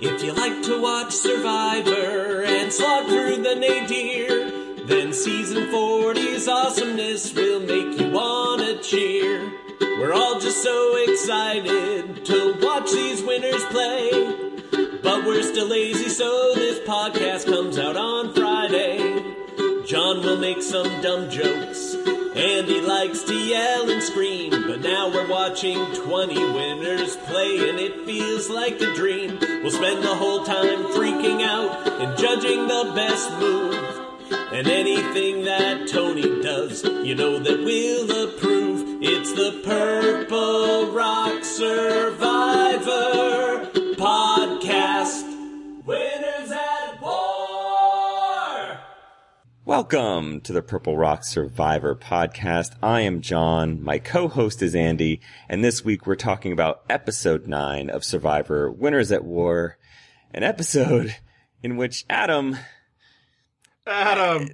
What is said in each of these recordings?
If you like to watch Survivor and slog through the nadir, then season 40's awesomeness will make you wanna cheer. We're all just so excited to watch these winners play, but we're still lazy, so this podcast comes out on Friday. John will make some dumb jokes, and he likes to yell and scream, but now we're watching 20 winners play, and it feels like a dream. We'll spend the whole time freaking out and judging the best move, and anything that Tony does, you know that we'll approve. It's the Purple Rock Survivor Podcast. Winners at War! Welcome to the Purple Rock Survivor Podcast. I am John, my co-host is Andy, and this week we're talking about episode 9 of Survivor, Winners at War, an episode in which Adam, what?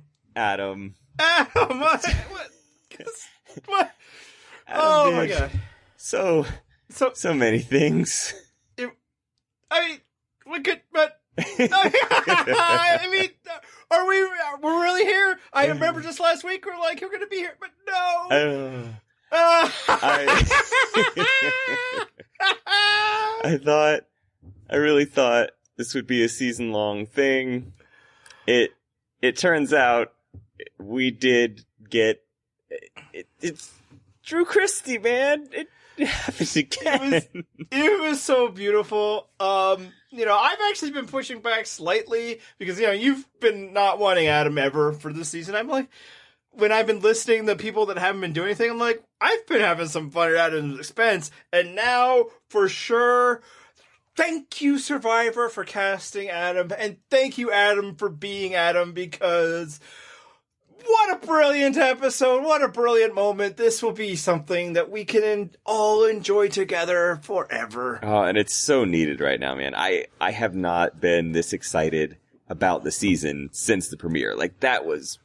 Oh my god. So many things. We're really here? I remember just last week we're like, you're gonna be here, but no. I really thought this would be a season-long thing. It turns out we did get it's Drew Christie, man. It happens again. It was so beautiful. I've actually been pushing back slightly because, you've been not wanting Adam ever for this season. I'm like, when I've been listening to people that haven't been doing anything, I'm like, I've been having some fun at Adam's expense. And now, for sure, thank you, Survivor, for casting Adam. And thank you, Adam, for being Adam, because what a brilliant episode. What a brilliant moment. This will be something that we can all enjoy together forever. Oh, and it's so needed right now, man. I have not been this excited about the season since the premiere. Like, that was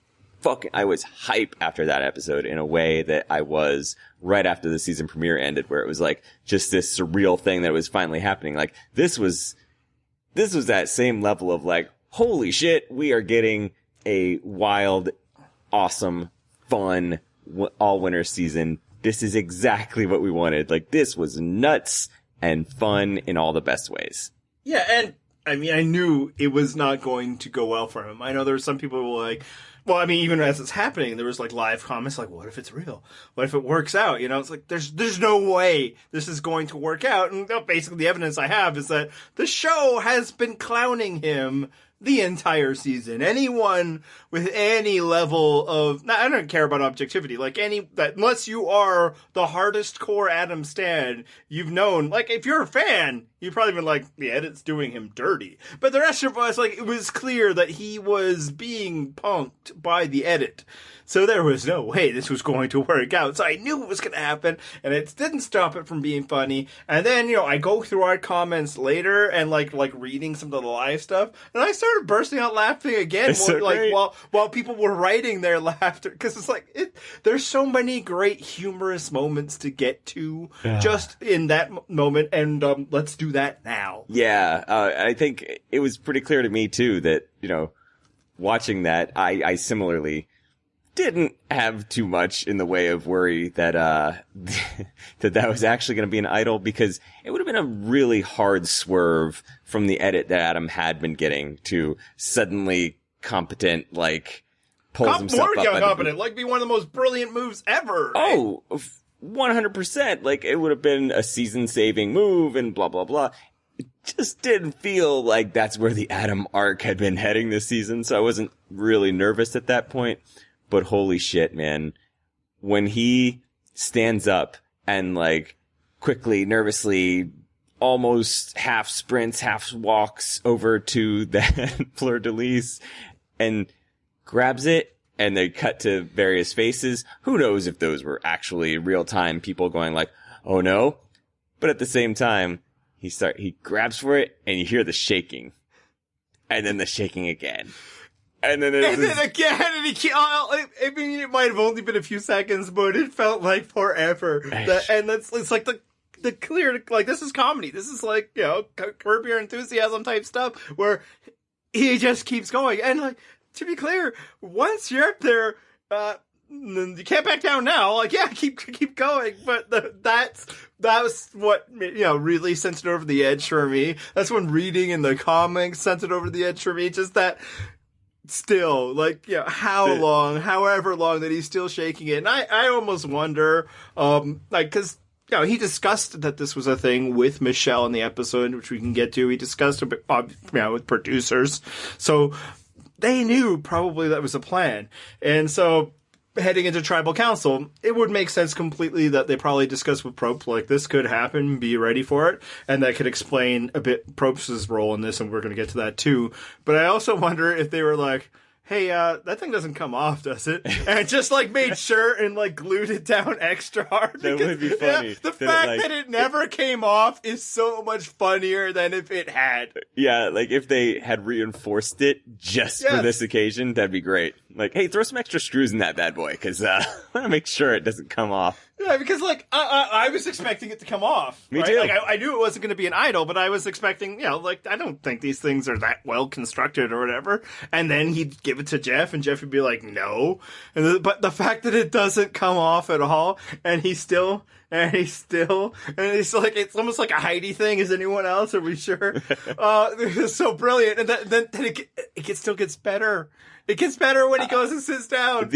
I was hype after that episode in a way that I was right after the season premiere ended, where it was like just this surreal thing that was finally happening. Like, this was that same level of like, holy shit, we are getting a wild, awesome, fun, all-winner season. This is exactly what we wanted. Like, this was nuts and fun in all the best ways. Yeah, and I knew it was not going to go well for him. I know there were some people who were like, even as it's happening, there was like live comments like, what if it's real? What if it works out? It's like, there's no way this is going to work out. And basically the evidence I have is that the show has been clowning him the entire season. Anyone with any level of, I don't care about objectivity, unless you are the hardest core Adam stan, you've known, like, if you're a fan, you've probably been like, the edit's doing him dirty. But the rest of us, like, it was clear that he was being punked by the edit. So there was no way this was going to work out. So I knew it was going to happen, and it didn't stop it from being funny. And then, I go through our comments later and like reading some of the live stuff, and I started bursting out laughing again. While people were writing their laughter, because it's like, there's so many great humorous moments to get to just in that moment, and let's do that now. Yeah, I think it was pretty clear to me too that, watching that, I similarly didn't have too much in the way of worry that that was actually going to be an idol, because it would have been a really hard swerve from the edit that Adam had been getting to suddenly competent, like, pulls himself up. More competent, like, be one of the most brilliant moves ever. Right? Oh, 100%. Like, it would have been a season-saving move and blah, blah, blah. It just didn't feel like that's where the Adam arc had been heading this season, so I wasn't really nervous at that point. But holy shit, man. When he stands up and, like, quickly, nervously, almost half sprints, half walks over to that fleur-de-lis and grabs it, and they cut to various faces. Who knows if those were actually real-time people going like, oh no? But at the same time, he grabs for it, and you hear the shaking. And then the shaking again. And then again, and it might have only been a few seconds, but it felt like forever. It's like the clear, like, this is comedy. This is like, Curb Your Enthusiasm type stuff where he just keeps going. And, like, to be clear, once you're up there, you can't back down now. Like, yeah, keep going. But that was what, really sent it over the edge for me. That's when reading in the comics sent it over the edge for me. Just that still, like, however long that he's still shaking it. And I almost wonder, cause, he discussed that this was a thing with Michele in the episode, which we can get to. He discussed a bit, with producers. So they knew probably that was a plan. And so, heading into tribal council, it would make sense completely that they probably discussed with Probst, like, this could happen, be ready for it, and that could explain a bit Probst's role in this, and we're going to get to that too. But I also wonder if they were like, hey, that thing doesn't come off, does it? And just, like, made sure and, like, glued it down extra hard. That would be funny. Yeah, the fact that it never came off is so much funnier than if it had. Yeah, like, if they had reinforced it just for this occasion, that'd be great. Like, hey, throw some extra screws in that bad boy, because I want to make sure it doesn't come off. Yeah, because, like, I was expecting it to come off. Me right? too. Like, I knew it wasn't going to be an idol, but I was expecting, I don't think these things are that well constructed or whatever. And then he'd give it to Jeff, and Jeff would be like, no. But the fact that it doesn't come off at all, and he's like, it's almost like a Heidi thing. Is anyone else? Are we sure? It's so brilliant. And then it still gets better. It gets better when he goes and sits down.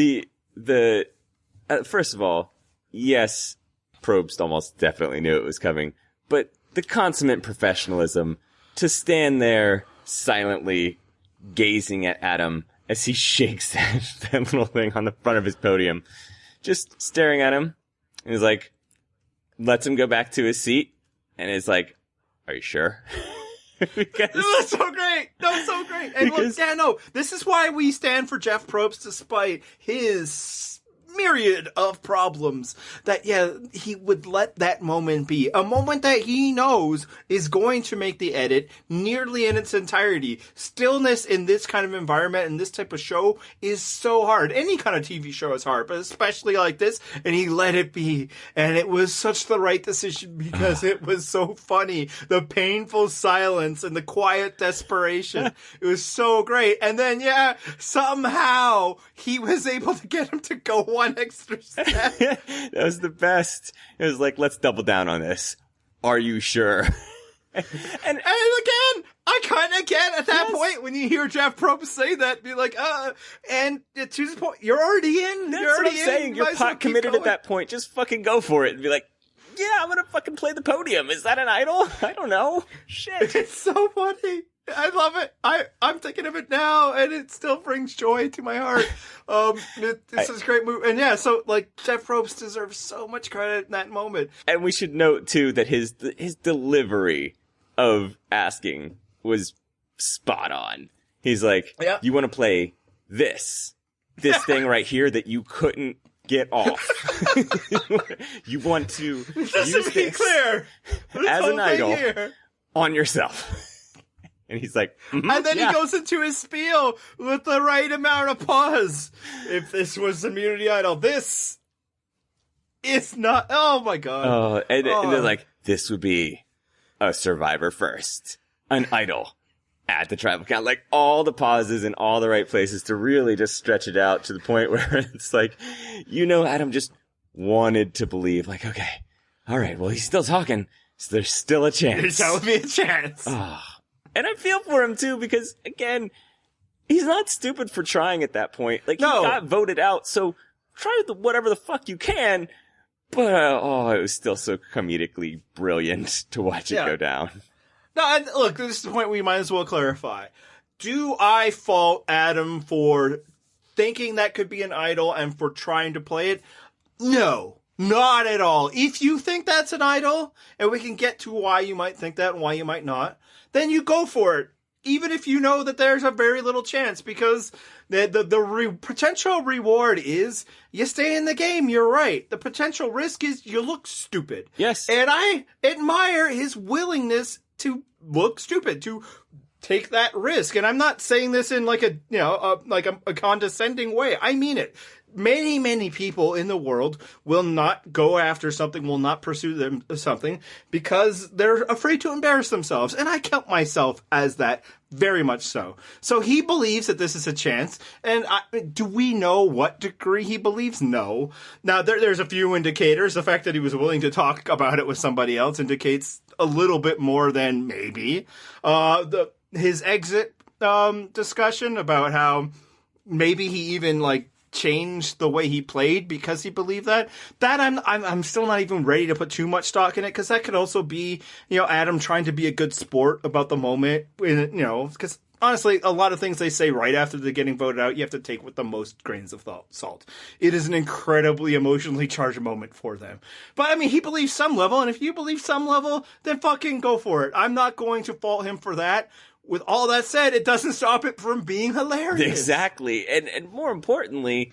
First of all, yes, Probst almost definitely knew it was coming, but the consummate professionalism to stand there silently gazing at Adam as he shakes that little thing on the front of his podium, just staring at him, and he's like, lets him go back to his seat, and is like, are you sure? That's so great. That's so great. And look, this is why we stand for Jeff Probst, despite his myriad of problems, that he would let that moment be a moment that he knows is going to make the edit nearly in its entirety. Stillness in this kind of environment and this type of show is so hard. Any kind of TV show is hard, but especially like this, and he let it be, and it was such the right decision because it was so funny. The painful silence and the quiet desperation. It was so great. And then somehow he was able to get him to go one extra step. That was the best. It was like, let's double down on this. Are you sure? and again, I kind of get at that point when you hear Jeff Probst say that, be like, and to the point, you're already in. That's you're already what I'm saying. You're pot committed at that point. Just fucking go for it and be like, yeah, I'm gonna fucking play the podium. Is that an idol? I don't know. Shit. It's so funny. I love it. I'm thinking of it now, and it still brings joy to my heart. This is a great movie. And so, like, Jeff Probst deserves so much credit in that moment. And we should note, too, that his delivery of asking was spot on. He's like, you want to play this thing right here that you couldn't get off. You want to Just use to be clear, as an idol on yourself. And he's like, and then he goes into his spiel with the right amount of pause. If this was Immunity Idol, this is not. Oh my god! And they're like, this would be a Survivor first, an idol at the tribal count. Like, all the pauses in all the right places to really just stretch it out to the point where it's like, Adam just wanted to believe, like, okay, all right, well, he's still talking, so there's still a chance. There's telling me a chance. And I feel for him, too, because, again, he's not stupid for trying at that point. Like, he got voted out, so try whatever the fuck you can. But, it was still so comedically brilliant to watch it go down. No, and look, this is the point we might as well clarify. Do I fault Adam for thinking that could be an idol and for trying to play it? No. Not at all. If you think that's an idol, and we can get to why you might think that and why you might not, then you go for it. Even if you know that there's a very little chance, because the potential reward is you stay in the game, you're right. The potential risk is you look stupid. Yes. And I admire his willingness to look stupid, to take that risk. And I'm not saying this in like a condescending way. I mean it. many, many people in the world will not go after something, will not pursue something because they're afraid to embarrass themselves. And I count myself as that, very much so. So he believes that this is a chance. And do we know what degree he believes? No. Now, there's a few indicators. The fact that he was willing to talk about it with somebody else indicates a little bit more than maybe. His exit discussion about how maybe he even changed the way he played because he believed that I'm still not even ready to put too much stock in it, because that could also be Adam trying to be a good sport about the moment, because honestly, a lot of things they say right after they're getting voted out, you have to take with the most grains of salt. It is an incredibly emotionally charged moment for them. But I mean, he believes some level, and if you believe some level, then fucking go for it. I'm not going to fault him for that. With all that said, it doesn't stop it from being hilarious. Exactly. And more importantly,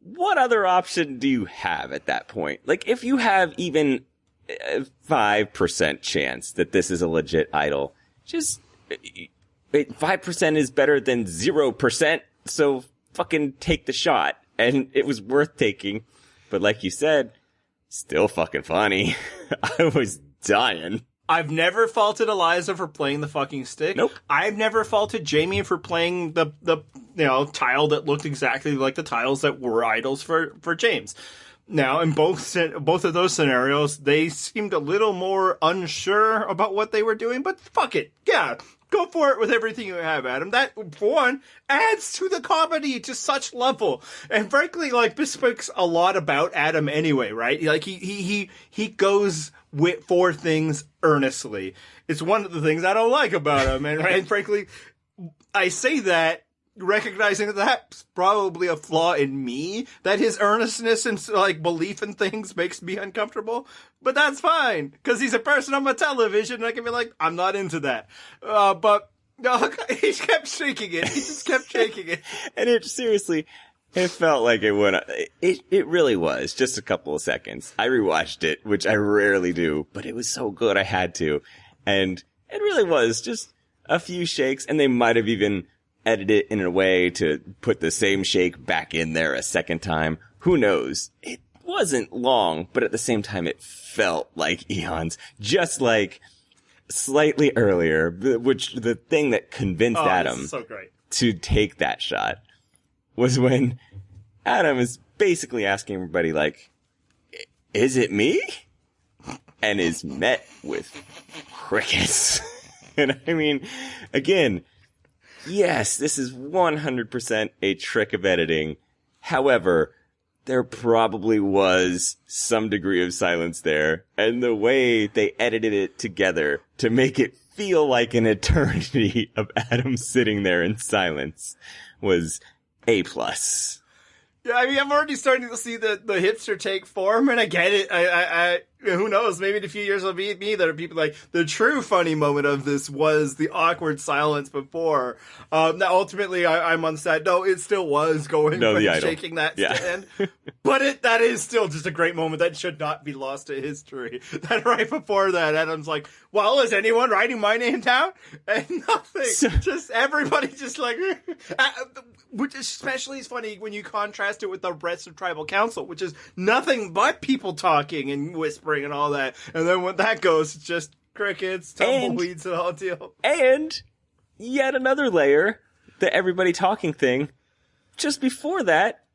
what other option do you have at that point? If you have even a 5% chance that this is a legit idol, just 5% is better than 0%. So fucking take the shot. And it was worth taking. But like you said, still fucking funny. I was dying. I've never faulted Eliza for playing the fucking stick. Nope. I've never faulted Jamie for playing the tile that looked exactly like the tiles that were idols for James. Now, in both of those scenarios, they seemed a little more unsure about what they were doing, but fuck it. Yeah, go for it with everything you have, Adam. That, for one, adds to the comedy to such level. And frankly, this speaks a lot about Adam anyway, right? He goes for things earnestly. It's one of the things I don't like about him. And frankly, I say that recognizing that that's probably a flaw in me, that his earnestness and belief in things makes me uncomfortable. But that's fine, because he's a person on my television, and I can be like, I'm not into that. But no, he kept shaking it. He just kept shaking it. And it felt like it went. It really was just a couple of seconds. I rewatched it, which I rarely do, but it was so good I had to. And it really was just a few shakes, and they might have even edited it in a way to put the same shake back in there a second time. Who knows? It wasn't long, but at the same time, it felt like eons. Just like slightly earlier, which the thing that convinced Adam so great to take that shot was when Adam is basically asking everybody, is it me? And is met with crickets. And I mean, again, yes, this is 100% a trick of editing. However, there probably was some degree of silence there. And the way they edited it together to make it feel like an eternity of Adam sitting there in silence was A+. Yeah, I mean, I'm already starting to see the hipster take form, and I get it. I who knows? Maybe in a few years it'll be me that are people the true funny moment of this was the awkward silence before. Now, ultimately, I'm on the side. No, it still was going for shaking that stand. But that is still just a great moment that should not be lost to history. That right before that, Adam's like, well, is anyone writing my name down? And nothing. Just everybody just which especially is funny when you contrast it with the rest of Tribal Council, which is nothing but people talking and whispering and all that. And then when that goes, it's just crickets, tumbleweeds, and all deal. And yet another layer, the everybody talking thing. Just before that,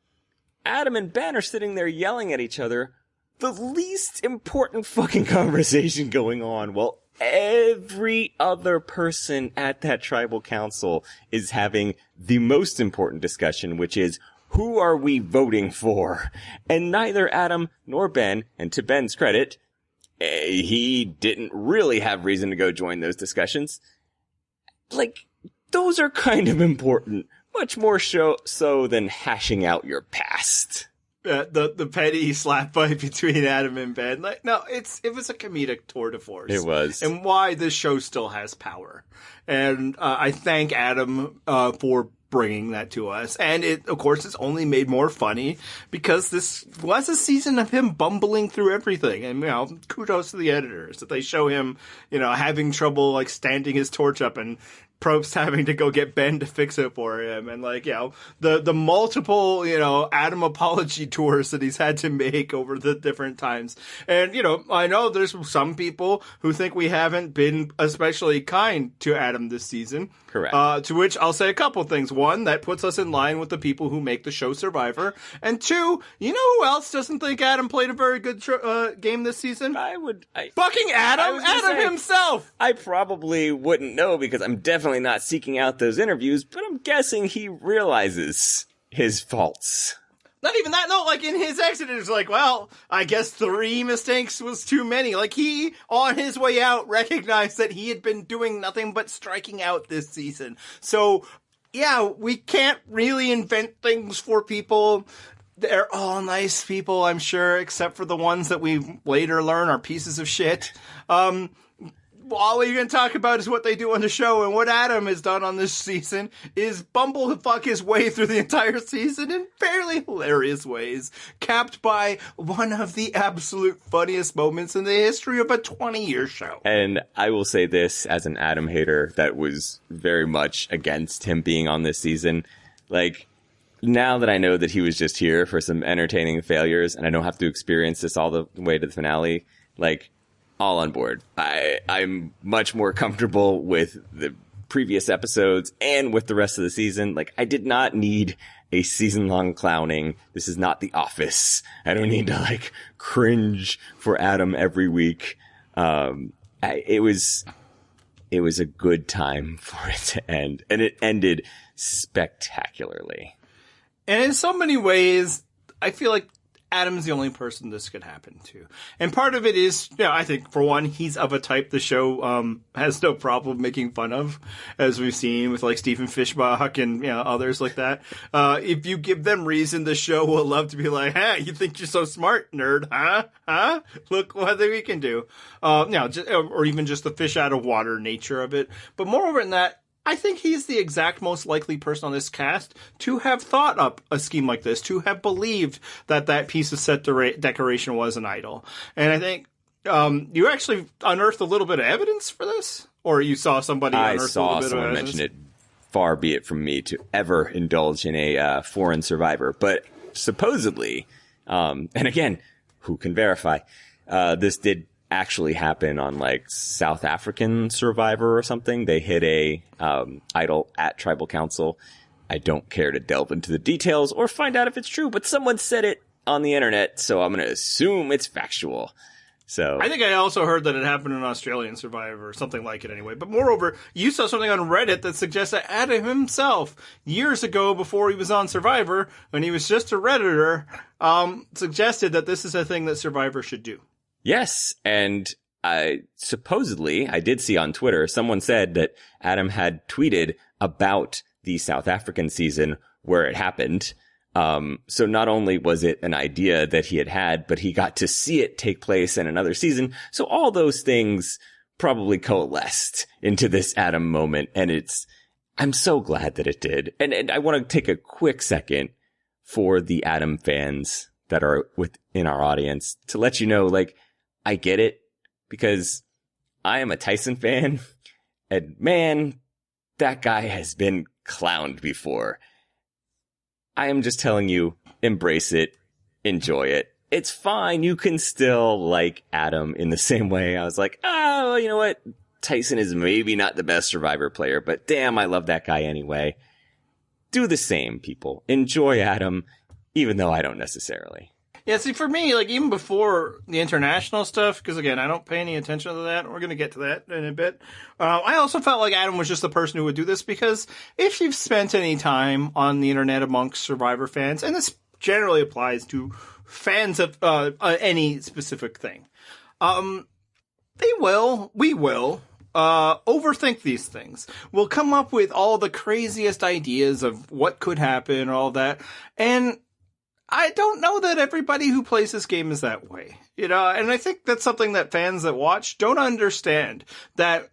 Adam and Ben are sitting there yelling at each other. The least important fucking conversation going on. Well, every other person at that tribal council is having the most important discussion, which is, who are we voting for? And neither Adam nor Ben, and to Ben's credit, he didn't really have reason to go join those discussions. Those are kind of important. Much more so than hashing out your past. The petty slap fight between Adam and Ben. It was a comedic tour de force. It was. And why this show still has power. And I thank Adam for bringing that to us. And it, of course, it's only made more funny because this was a season of him bumbling through everything. And, kudos to the editors that they show him, having trouble, standing his torch up and Probst having to go get Ben to fix it for him, and like, the multiple, Adam apology tours that he's had to make over the different times. And, I know there's some people who think we haven't been especially kind to Adam this season. Correct. To which I'll say a couple things. One, that puts us in line with the people who make the show Survivor. And two, you know who else doesn't think Adam played a very good game this season? Fucking Adam! Adam himself! I probably wouldn't know because I'm definitely not seeking out those interviews, but I'm guessing he realizes his faults. Not even that, no, like in his exit, it was like, well, I guess 3 mistakes was too many. Like he, on his way out, recognized that he had been doing nothing but striking out this season. So, yeah, we can't really invent things for people. They're all nice people, I'm sure, except for the ones that we later learn are pieces of shit. All we're going to talk about is what they do on the show, and what Adam has done on this season is bumblefuck his way through the entire season in fairly hilarious ways, capped by one of the absolute funniest moments in the history of a 20-year show. And I will say this as an Adam hater that was very much against him being on this season. Like, now that I know that he was just here for some entertaining failures, and I don't have to experience this all the way to the finale, like, all on board. I'm much more comfortable with the previous episodes and with the rest of the season. Like, I did not need a season-long clowning. This is not The Office. I don't need to, like, cringe for Adam every week. It was a good time for it to end, and it ended spectacularly. And in so many ways, I feel like Adam's the only person this could happen to. And part of it is, I think, for one, he's of a type the show has no problem making fun of, as we've seen with, like, Stephen Fishbach and, others like that. If you give them reason, the show will love to be like, hey, you think you're so smart, nerd, huh? Look what we can do. Or even just the fish out of water nature of it. But moreover than that, I think he's the exact most likely person on this cast to have thought up a scheme like this, to have believed that piece of set decoration was an idol. And I think you actually unearthed a little bit of evidence for this? Or you saw somebody unearth a little bit of evidence? I saw someone mention it. Far be it from me to ever indulge in a foreign Survivor. But supposedly, and again, who can verify, this did actually happen on, like, South African Survivor or something. They hit a idol at Tribal Council. I don't care to delve into the details or find out if it's true, but someone said it on the internet, so I'm going to assume it's factual. So I think I also heard that it happened in Australian Survivor or something like it anyway. But moreover, you saw something on Reddit that suggests that Adam himself, years ago before he was on Survivor, when he was just a Redditor, suggested that this is a thing that Survivor should do. Yes, and supposedly, I did see on Twitter, someone said that Adam had tweeted about the South African season where it happened. So not only was it an idea that he had, but he got to see it take place in another season. So all those things probably coalesced into this Adam moment, and I'm so glad that it did. And I want to take a quick second for the Adam fans that are within our audience to let you know, like, I get it, because I am a Tyson fan, and man, that guy has been clowned before. I am just telling you, embrace it, enjoy it. It's fine, you can still like Adam in the same way. I was like, oh, you know what? Tyson is maybe not the best Survivor player, but damn, I love that guy anyway. Do the same, people. Enjoy Adam, even though I don't necessarily. Yeah, see, for me, like, even before the international stuff, because, again, I don't pay any attention to that, we're going to get to that in a bit, I also felt like Adam was just the person who would do this, because if you've spent any time on the internet amongst Survivor fans, and this generally applies to fans of any specific thing, we will overthink these things. We'll come up with all the craziest ideas of what could happen and all that, and I don't know that everybody who plays this game is that way, and I think that's something that fans that watch don't understand, that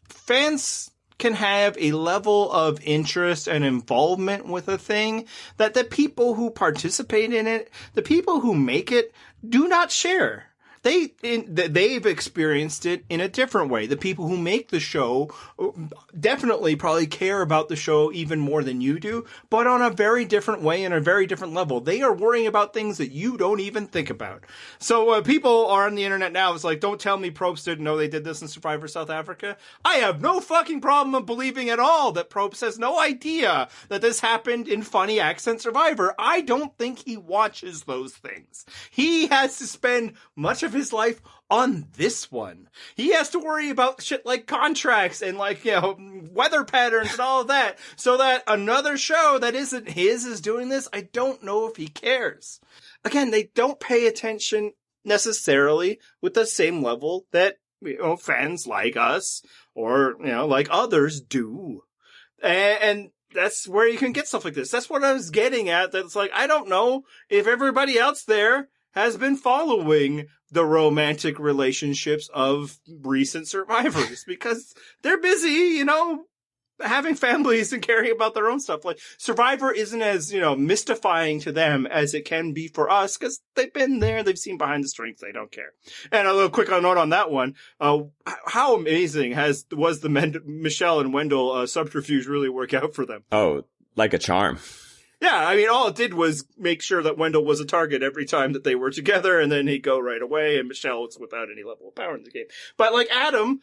fans can have a level of interest and involvement with a thing that the people who participate in it, the people who make it, do not share. they've experienced it in a different way. The people who make the show definitely probably care about the show even more than you do, but on a very different way and a very different level. They are worrying about things that you don't even think about. So people are on the internet now. It's like, don't tell me Probst didn't know they did this in Survivor South Africa. I have no fucking problem of believing at all that Probst has no idea that this happened in Funny Accent Survivor. I don't think he watches those things. He has to spend much of his life on this one. He has to worry about shit like contracts and like, weather patterns and all of that, so that another show that isn't his is doing this. I don't know if he cares. Again, they don't pay attention necessarily with the same level that, fans like us or, like others do. And that's where you can get stuff like this. That's what I was getting at. That's like, I don't know if everybody else there has been following the romantic relationships of recent survivors because they're busy, having families and caring about their own stuff. Like, Survivor isn't as, mystifying to them as it can be for us because they've been there, they've seen behind the scenes, they don't care. And a little quick note on that one, how amazing was the Michele and Wendell subterfuge really work out for them? Oh, like a charm. Yeah, I mean, all it did was make sure that Wendell was a target every time that they were together, and then he'd go right away, and Michele was without any level of power in the game. But, like, Adam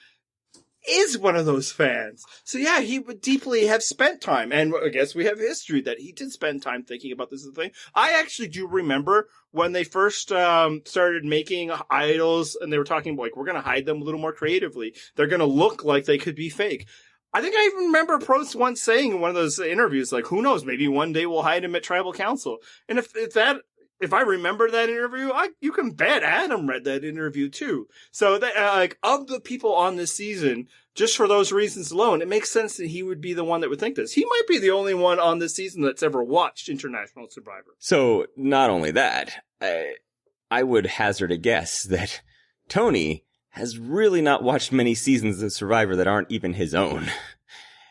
is one of those fans. So, yeah, he would deeply have spent time, and I guess we have history that he did spend time thinking about this thing. I actually do remember when they first started making idols, and they were talking about, like, we're going to hide them a little more creatively. They're going to look like they could be fake. I think I even remember Probst once saying in one of those interviews, like, who knows, maybe one day we'll hide him at Tribal Council. And if I remember that interview, you can bet Adam read that interview too. So that, of the people on this season, just for those reasons alone, it makes sense that he would be the one that would think this. He might be the only one on this season that's ever watched International Survivor. So not only that, I would hazard a guess that Tony has really not watched many seasons of Survivor that aren't even his own.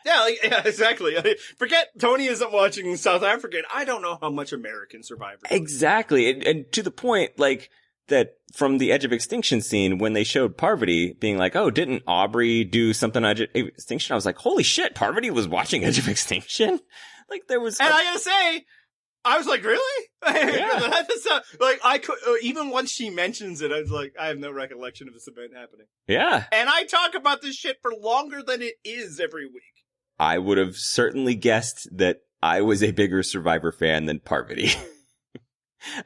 Yeah, exactly. Forget Tony isn't watching South African. I don't know how much American Survivor is. Exactly. And to the point, like, that from the Edge of Extinction scene, when they showed Parvati being like, oh, didn't Aubrey do something on Edge of Extinction? I was like, holy shit, Parvati was watching Edge of Extinction? Like, there was... And I gotta say, I was like, really? Yeah. Like, I could, even once she mentions it, I was like, I have no recollection of this event happening. Yeah. And I talk about this shit for longer than it is every week. I would have certainly guessed that I was a bigger Survivor fan than Parvati.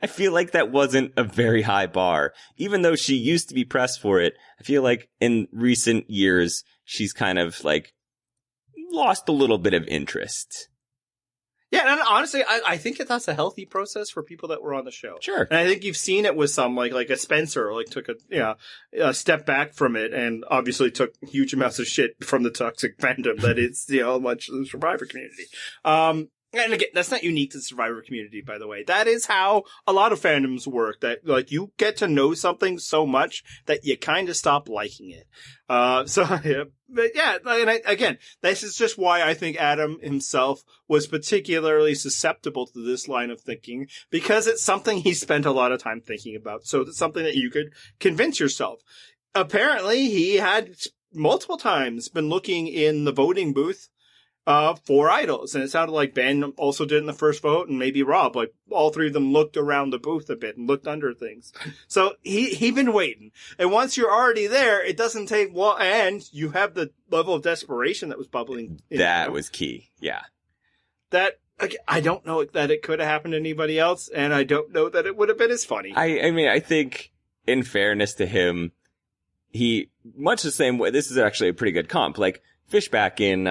I feel like that wasn't a very high bar. Even though she used to be pressed for it, I feel like in recent years, she's kind of, like, lost a little bit of interest. Yeah, and honestly, I think that's a healthy process for people that were on the show. Sure. And I think you've seen it with some, like a Spencer, like took a step back from it and obviously took huge amounts of shit from the toxic fandom that is, much of the Survivor community. And again, that's not unique to the Survivor community, by the way. That is how a lot of fandoms work, that, like, you get to know something so much that you kind of stop liking it. Yeah. But yeah, and again, this is just why I think Adam himself was particularly susceptible to this line of thinking, because it's something he spent a lot of time thinking about. So it's something that you could convince yourself. Apparently, he had multiple times been looking in the voting booth for idols. And it sounded like Ben also did in the first vote, and maybe Rob. Like, all three of them looked around the booth a bit and looked under things. So he'd been waiting. And once you're already there, it doesn't take long, and you have the level of desperation that was bubbling. That was key. Yeah. That, I don't know that it could have happened to anybody else, and I don't know that it would have been as funny. I mean, I think, in fairness to him, he, much the same way, this is actually a pretty good comp. Like, Fishback in,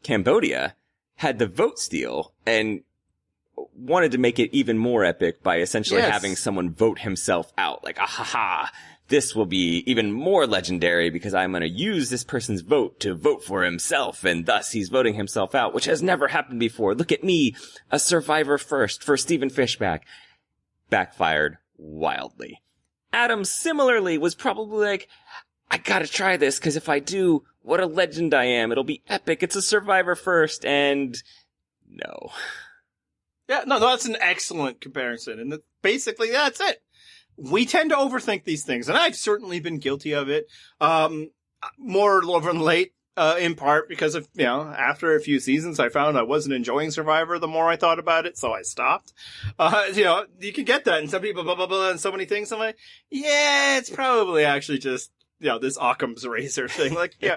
Cambodia had the vote steal and wanted to make it even more epic by essentially having someone vote himself out. Like, this will be even more legendary because I'm going to use this person's vote to vote for himself, and thus he's voting himself out, which has never happened before. Look at me, a survivor first for Stephen Fishback. Backfired wildly. Adam similarly was probably like, I gotta try this, because if I do, what a legend I am. It'll be epic. It's a survivor first, and no. Yeah, no, that's an excellent comparison. And basically, that's it. we tend to overthink these things, and I've certainly been guilty of it. More than late, in part because of, after a few seasons, I found I wasn't enjoying Survivor the more I thought about it, so I stopped. You can get that, and some people, blah, blah, blah, and so many things. I'm like, yeah, it's probably actually just, this Occam's razor thing. Like, yeah.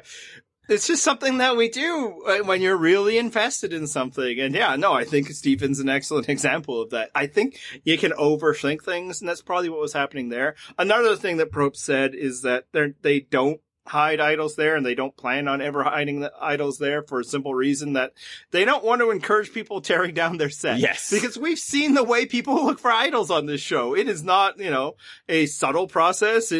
It's just something that we do when you're really invested in something. And I think Stephen's an excellent example of that. I think you can overthink things, and that's probably what was happening there. Another thing that Probst said is that they don't hide idols there, and they don't plan on ever hiding the idols there for a simple reason that they don't want to encourage people tearing down their set. Yes. Because we've seen the way people look for idols on this show. It is not, a subtle process.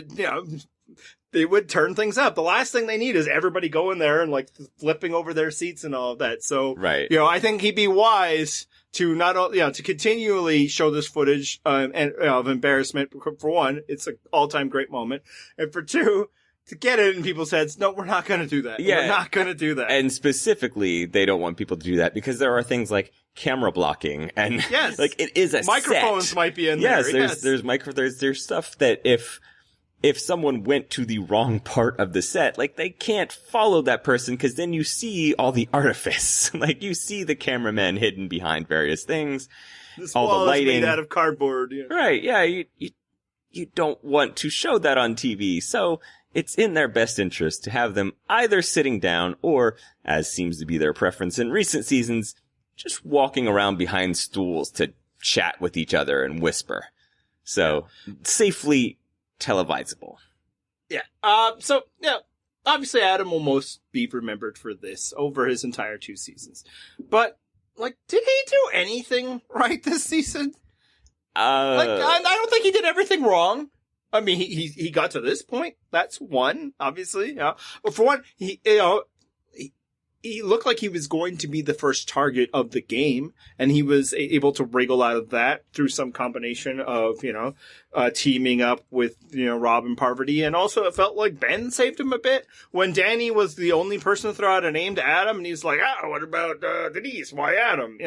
They would turn things up. The last thing they need is everybody going there and like flipping over their seats and all of that. So, right. I think he'd be wise to not only, to continually show this footage, of embarrassment. For one, it's an all-time great moment. And for two, to get it in people's heads, no, we're not going to do that. Yeah. We're not going to do that. And specifically, they don't want people to do that because there are things like camera blocking and yes. like it is a microphones set. might be in yes, there. There's stuff that if someone went to the wrong part of the set, like they can't follow that person because then you see all the artifice. Like you see the cameraman hidden behind various things. This all wall the lighting is made out of cardboard. Yeah. Right, yeah, you don't want to show that on TV. So it's in their best interest to have them either sitting down or, as seems to be their preference in recent seasons, just walking around behind stools to chat with each other and whisper. So safely televisable. Yeah. Obviously Adam will most be remembered for this over his entire 2 seasons. But, did he do anything right this season? I don't think he did everything wrong. I mean, he got to this point. That's one, obviously. Yeah. But for one, he looked like he was going to be the first target of the game, and he was able to wriggle out of that through some combination of, teaming up with, Rob and Parvati. And also it felt like Ben saved him a bit when Danny was the only person to throw out a name to Adam, and he's like, what about, Denise? Why Adam?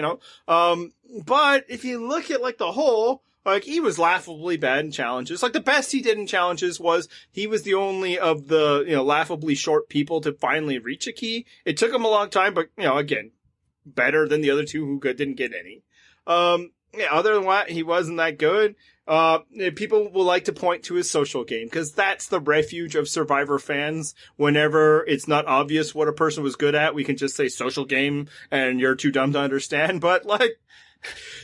But if you look at the whole, he was laughably bad in challenges. The best he did in challenges was he was the only of the, laughably short people to finally reach a key. It took him a long time, but, again, better than the other two who didn't get any. Other than that, he wasn't that good. People will like to point to his social game because that's the refuge of Survivor fans. Whenever it's not obvious what a person was good at, we can just say social game and you're too dumb to understand. But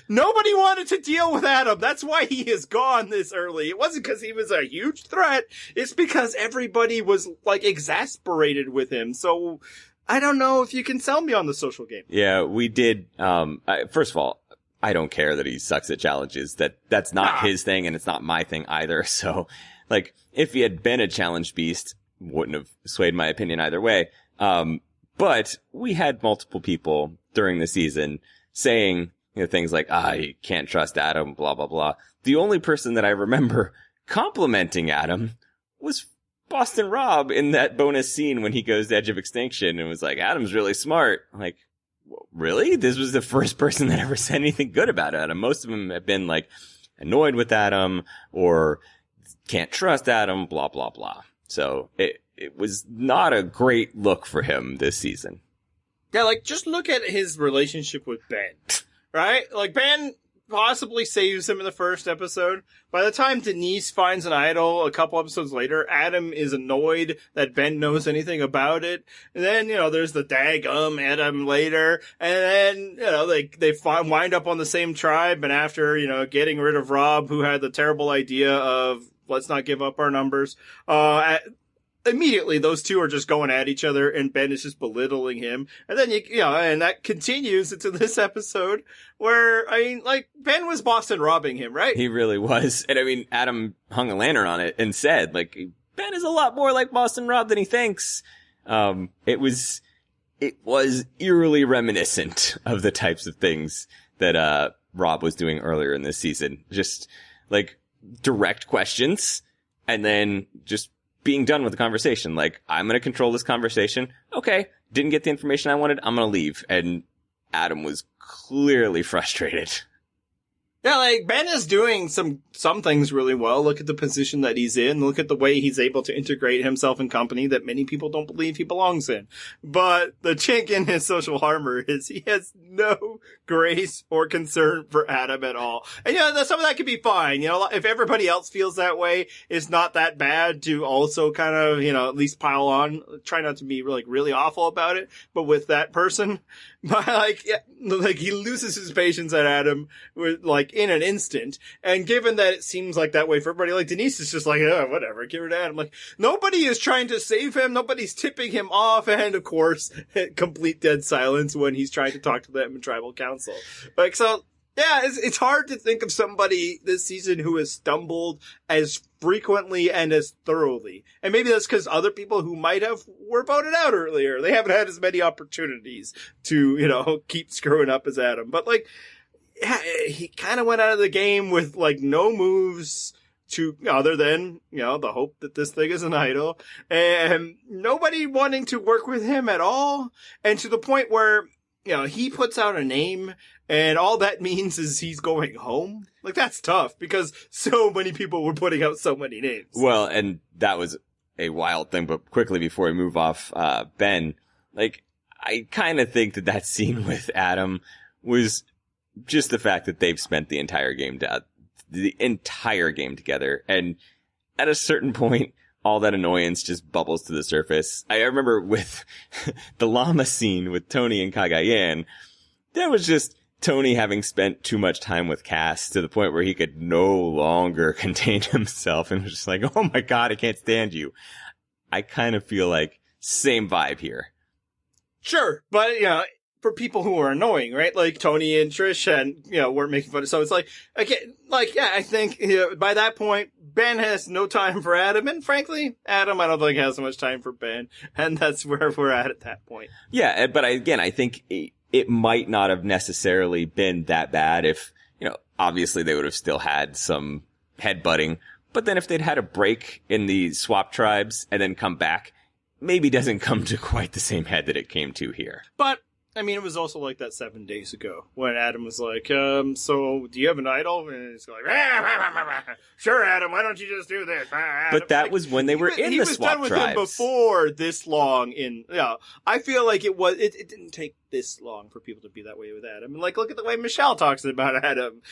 nobody wanted to deal with Adam. That's why he is gone this early. It wasn't because he was a huge threat. It's because everybody was exasperated with him. So I don't know if you can sell me on the social game. Yeah, we did. First of all, I don't care that he sucks at challenges. That's not his thing and it's not my thing either. So if he had been a challenge beast, wouldn't have swayed my opinion either way. But we had multiple people during the season saying, things like, you can't trust Adam, blah, blah, blah. The only person that I remember complimenting Adam was Boston Rob in that bonus scene when he goes to Edge of Extinction and was like, Adam's really smart. Really? This was the first person that ever said anything good about Adam. Most of them have been annoyed with Adam or can't trust Adam, blah, blah, blah. So it was not a great look for him this season. Yeah, just look at his relationship with Ben. Right? Ben possibly saves him in the first episode. By the time Denise finds an idol a couple episodes later, Adam is annoyed that Ben knows anything about it. And then, there's the daggum Adam later. And then, they wind up on the same tribe. And after, getting rid of Rob, who had the terrible idea of let's not give up our numbers, immediately those two are just going at each other and Ben is just belittling him. And then and that continues into this episode where, Ben was Boston robbing him, right? He really was. And Adam hung a lantern on it and said, Ben is a lot more like Boston Rob than he thinks. It was eerily reminiscent of the types of things that, Rob was doing earlier in this season. Just, direct questions and then just being done with the conversation. I'm going to control this conversation. Okay. Didn't get the information I wanted. I'm going to leave. And Adam was clearly frustrated. Yeah, like, Ben is doing some things really well. Look at the position that he's in. Look at the way he's able to integrate himself in company that many people don't believe he belongs in. But the chink in his social armor is he has no grace or concern for Adam at all. And, some of that could be fine. If everybody else feels that way, it's not that bad to also kind of, at least pile on. Try not to be really awful about it. But with that person, he loses his patience at Adam with, in an instant. And given that it seems like that way for everybody, like, Denise is just like, oh, whatever, give her to Adam. Like, nobody is trying to save him. Nobody's tipping him off. And of course, complete dead silence when he's trying to talk to them in tribal council. Yeah, it's hard to think of somebody this season who has stumbled as frequently and as thoroughly. And maybe that's because other people who might have were voted out earlier. They haven't had as many opportunities to, keep screwing up as Adam. But, yeah, he kind of went out of the game with, no moves other than, the hope that this thing is an idol. And nobody wanting to work with him at all. And to the point where, he puts out a name and all that means is he's going home. That's tough because so many people were putting out so many names. Well, and that was a wild thing, but quickly before we move off, Ben, I kind of think that scene with Adam was just the fact that they've spent the entire game together. And at a certain point, all that annoyance just bubbles to the surface. I remember with the llama scene with Tony and Cagayan, that was just Tony having spent too much time with Cass to the point where he could no longer contain himself and was just like, oh my God, I can't stand you. I kind of feel like same vibe here. Sure, but, for people who are annoying, right? Like Tony and Trish and, weren't making fun of. So it's I think by that point, Ben has no time for Adam. And frankly, Adam, I don't think has so much time for Ben. And that's where we're at that point. Yeah. But I think it might not have necessarily been that bad if, obviously they would have still had some headbutting. But then if they'd had a break in the swap tribes and then come back, maybe doesn't come to quite the same head that it came to here. But it was also like that 7 days ago when Adam was like, so do you have an idol? And he's like, sure, Adam, why don't you just do this? But that was when they were in the swap tribes. He was done with him before this long I feel like it didn't take this long for people to be that way with Adam. And look at the way Michele talks about Adam.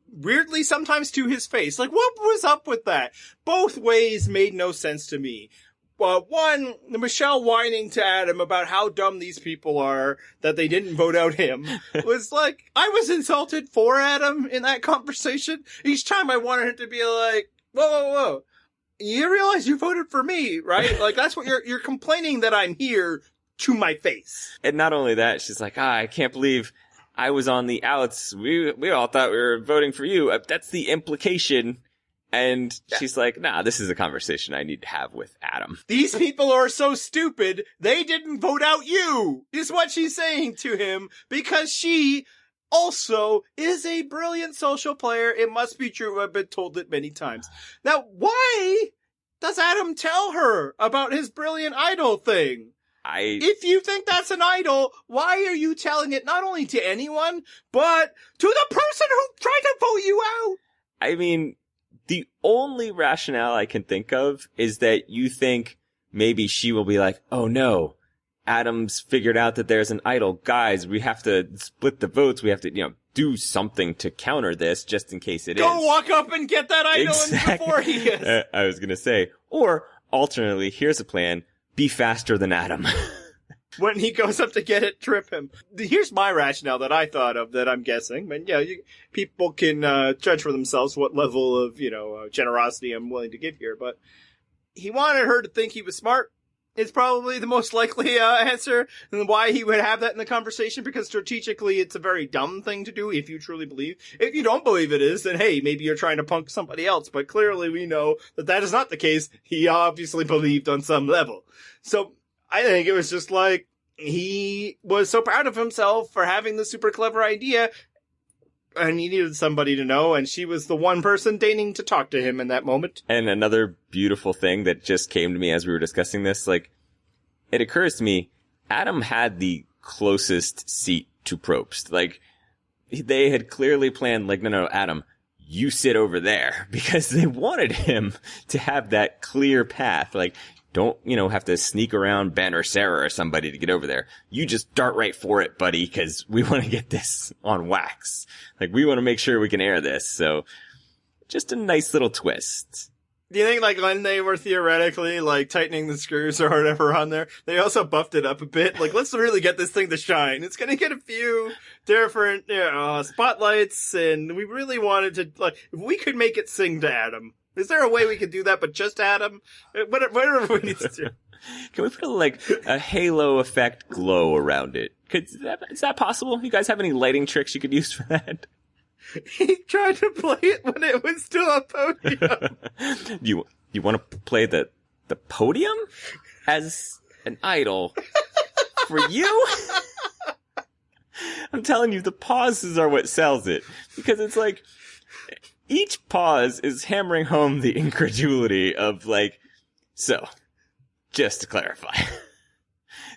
Weirdly, sometimes to his face. What was up with that? Both ways made no sense to me. One, Michele whining to Adam about how dumb these people are that they didn't vote out him was I was insulted for Adam in that conversation. Each time I wanted him to be like, whoa. You realize you voted for me, right? That's what you're complaining that I'm here to my face. And not only that, she's like, I can't believe I was on the outs. We all thought we were voting for you. That's the implication. And she's like, nah, this is a conversation I need to have with Adam. These people are so stupid, they didn't vote out you, is what she's saying to him, because she also is a brilliant social player. It must be true. I've been told it many times. Now, why does Adam tell her about his brilliant idol thing? If you think that's an idol, why are you telling it not only to anyone, but to the person who tried to vote you out? The only rationale I can think of is that you think maybe she will be like, oh no, Adam's figured out that there's an idol. Guys, we have to split the votes. We have to, do something to counter this just in case it is. Go walk up and get that idol before he is. I was going to say, or alternately, here's a plan. Be faster than Adam. When he goes up to get it, trip him. Here's my rationale that I thought of that I'm guessing. And people can judge for themselves what level of, generosity I'm willing to give here. But he wanted her to think he was smart. It's probably the most likely answer and why he would have that in the conversation, because strategically it's a very dumb thing to do if you truly believe. If you don't believe it is, then hey, maybe you're trying to punk somebody else. But clearly we know that is not the case. He obviously believed on some level. So I think it was just he was so proud of himself for having the super clever idea, and he needed somebody to know, and she was the one person deigning to talk to him in that moment. And another beautiful thing that just came to me as we were discussing this, it occurs to me, Adam had the closest seat to Probst. they had clearly planned, like, no, Adam, you sit over there, because they wanted him to have that clear path. Like, don't, have to sneak around Ben or Sarah or somebody to get over there. You just dart right for it, buddy, because we want to get this on wax. Like, we want to make sure we can air this. So, just a nice little twist. Do you think, like, when they were theoretically, like, tightening the screws or whatever on there, they also buffed it up a bit? Like, let's really get this thing to shine. It's gonna get a few different, spotlights, and we really wanted to, like, if we could make it sing to Adam. Is there a way we could do that, but just Adam? Whatever we need to do. Can we put, a halo effect glow around it? Is that possible? You guys have any lighting tricks you could use for that? He tried to play it when it was still a podium. You want to play the podium as an idol for you? I'm telling you, the pauses are what sells it. Because it's like, each pause is hammering home the incredulity of, like, so, just to clarify,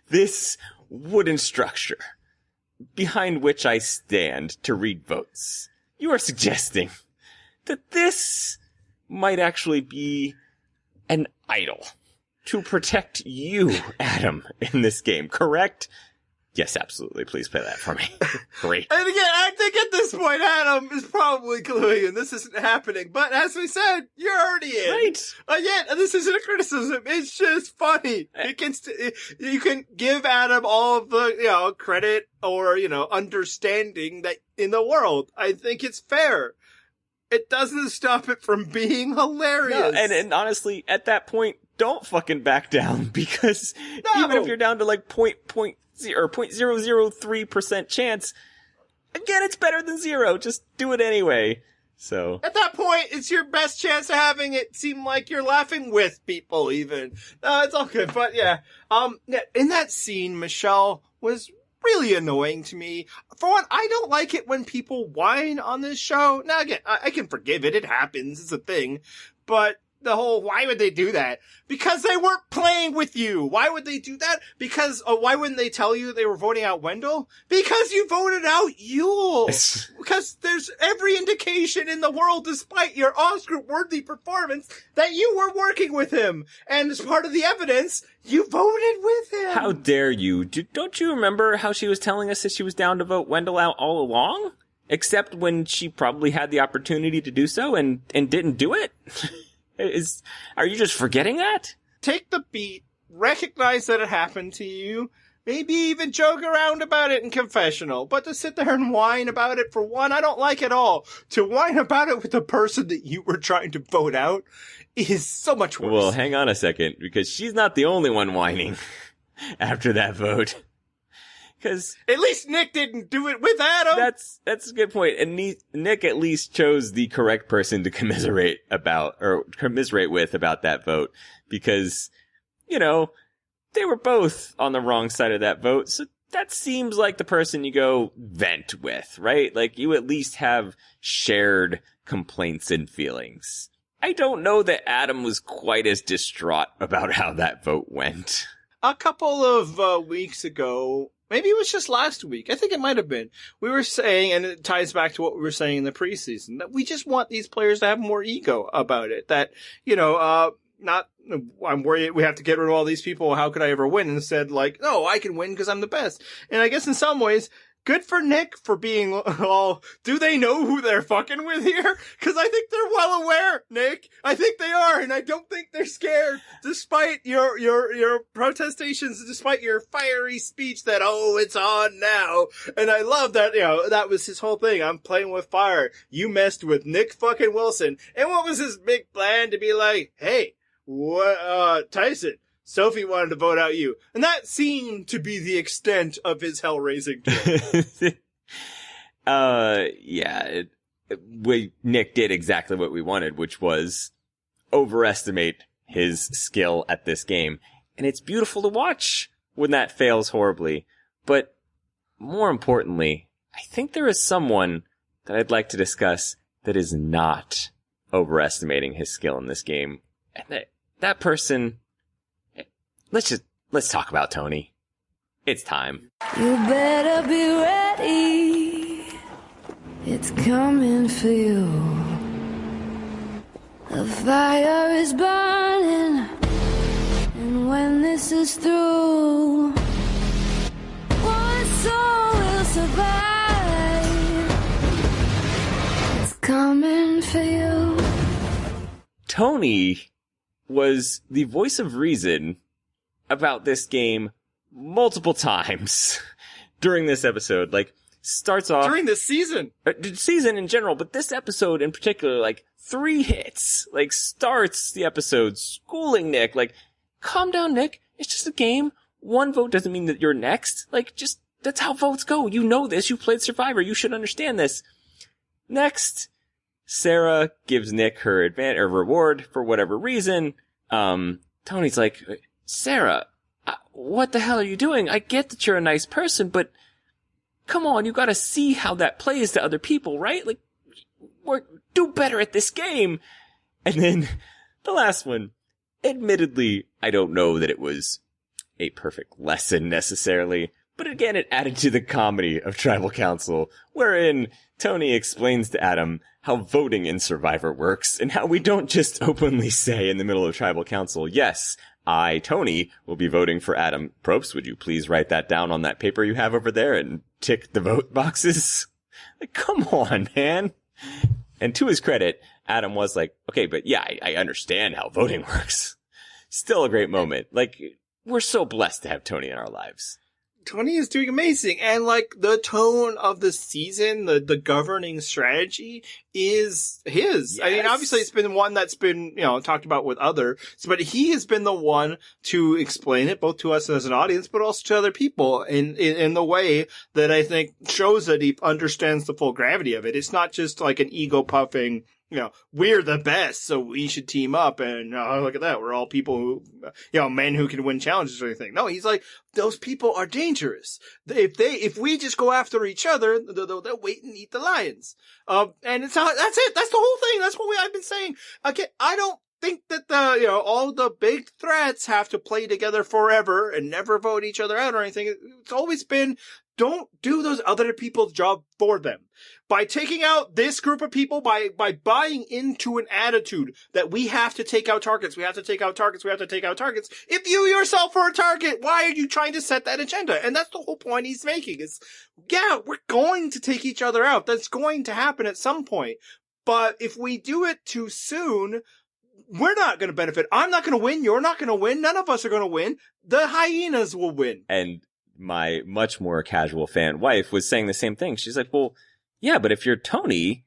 this wooden structure behind which I stand to read votes, you are suggesting that this might actually be an idol to protect you, Adam, in this game, correct? Yes, absolutely. Please play that for me. Great. And again, I think at this point, Adam is probably cluing in. This isn't happening. But as we said, you're already in. Right. Again, this isn't a criticism. It's just funny. You can give Adam all of the, credit or, understanding that in the world. I think it's fair. It doesn't stop it from being hilarious. No, and honestly, at that point, don't fucking back down, because even if you're down to like 0.003% chance, again, it's better than zero. Just do it anyway. So at that point, it's your best chance of having it seem like you're laughing with people even. No, it's all good. But yeah, in that scene, Michele was really annoying to me. For one, I don't like it when people whine on this show. Now again, I can forgive it. It happens. It's a thing. But the whole, why would they do that? Because they weren't playing with you. Why would they do that? Because, why wouldn't they tell you they were voting out Wendell? Because you voted out Yule. Because there's every indication in the world, despite your Oscar-worthy performance, that you were working with him. And as part of the evidence, you voted with him. How dare you? Don't you remember how she was telling us that she was down to vote Wendell out all along? Except when she probably had the opportunity to do so and didn't do it? Are you just forgetting that? Take the beat, recognize that it happened to you, maybe even joke around about it in confessional, but to sit there and whine about it, for one, I don't like at all. To whine about it with the person that you were trying to vote out is so much worse. Well, hang on a second, because she's not the only one whining after that vote. Because at least Nick didn't do it with Adam. That's a good point. And Nick at least chose the correct person to commiserate with about that vote. Because, they were both on the wrong side of that vote. So that seems like the person you go vent with, right? Like, you at least have shared complaints and feelings. I don't know that Adam was quite as distraught about how that vote went. A couple of weeks ago, maybe it was just last week, I think it might have been, we were saying, and it ties back to what we were saying in the preseason, that we just want these players to have more ego about it. That, I'm worried we have to get rid of all these people, how could I ever win? Instead, like, no, I can win because I'm the best. And I guess in some ways, good for Nick for being all, do they know who they're fucking with here? Because I think they're well aware, Nick. I think they are, and I don't think they're scared, despite your protestations, despite your fiery speech that, it's on now. And I love that, that was his whole thing. I'm playing with fire. You messed with Nick fucking Wilson. And what was his big plan to be like, hey, Tyson, Sophie wanted to vote out you. And that seemed to be the extent of his hell-raising tour. Nick did exactly what we wanted, which was overestimate his skill at this game. And it's beautiful to watch when that fails horribly. But more importantly, I think there is someone that I'd like to discuss that is not overestimating his skill in this game. And that person... Let's talk about Tony. It's time. You better be ready It's coming for you. The fire is burning, and when this is through, one soul will survive. It's coming for you. Tony was the voice of reason about this game multiple times during this episode. Like, starts off during this season in general, but this episode in particular, like 3 hits, like starts the episode schooling Nick, like, calm down, Nick. It's just a game. 1 vote doesn't mean that you're next. Like, just, that's how votes go. You know this. You played Survivor. You should understand this. Next, Sarah gives Nick her reward for whatever reason. Tony's like, Sarah, what the hell are you doing? I get that you're a nice person, but come on, you gotta see how that plays to other people, right? Like, do better at this game. And then the last one, admittedly, I don't know that it was a perfect lesson necessarily, but again, it added to the comedy of Tribal Council, wherein Tony explains to Adam how voting in Survivor works and how we don't just openly say in the middle of Tribal Council, yes, I, Tony, will be voting for Adam. Probst, would you please write that down on that paper you have over there and tick the vote boxes? Like, come on, man. And to his credit, Adam was like, okay, but yeah, I understand how voting works. Still a great moment. Like, we're so blessed to have Tony in our lives. Tony is doing amazing. And like the tone of the season, the governing strategy is his. Yes. I mean, obviously it's been one that's been, talked about with others, but he has been the one to explain it both to us as an audience, but also to other people in the way that I think shows that he understands the full gravity of it. It's not just like an ego puffing, we're the best, so we should team up. And look at that. We're all people who, men who can win challenges or anything. No, he's like, those people are dangerous. If we just go after each other, they'll wait and eat the lions. And that's it. That's the whole thing. That's what I've been saying. Okay, I don't think that all the big threats have to play together forever and never vote each other out or anything. It's always been, don't do those other people's job for them. By taking out this group of people, by buying into an attitude that we have to take out targets, if you yourself are a target, why are you trying to set that agenda? And that's the whole point he's making is, we're going to take each other out. That's going to happen at some point. But if we do it too soon, we're not going to benefit. I'm not going to win. You're not going to win. None of us are going to win. The hyenas will win. And my much more casual fan wife was saying the same thing. She's like, well, yeah, but if you're Tony,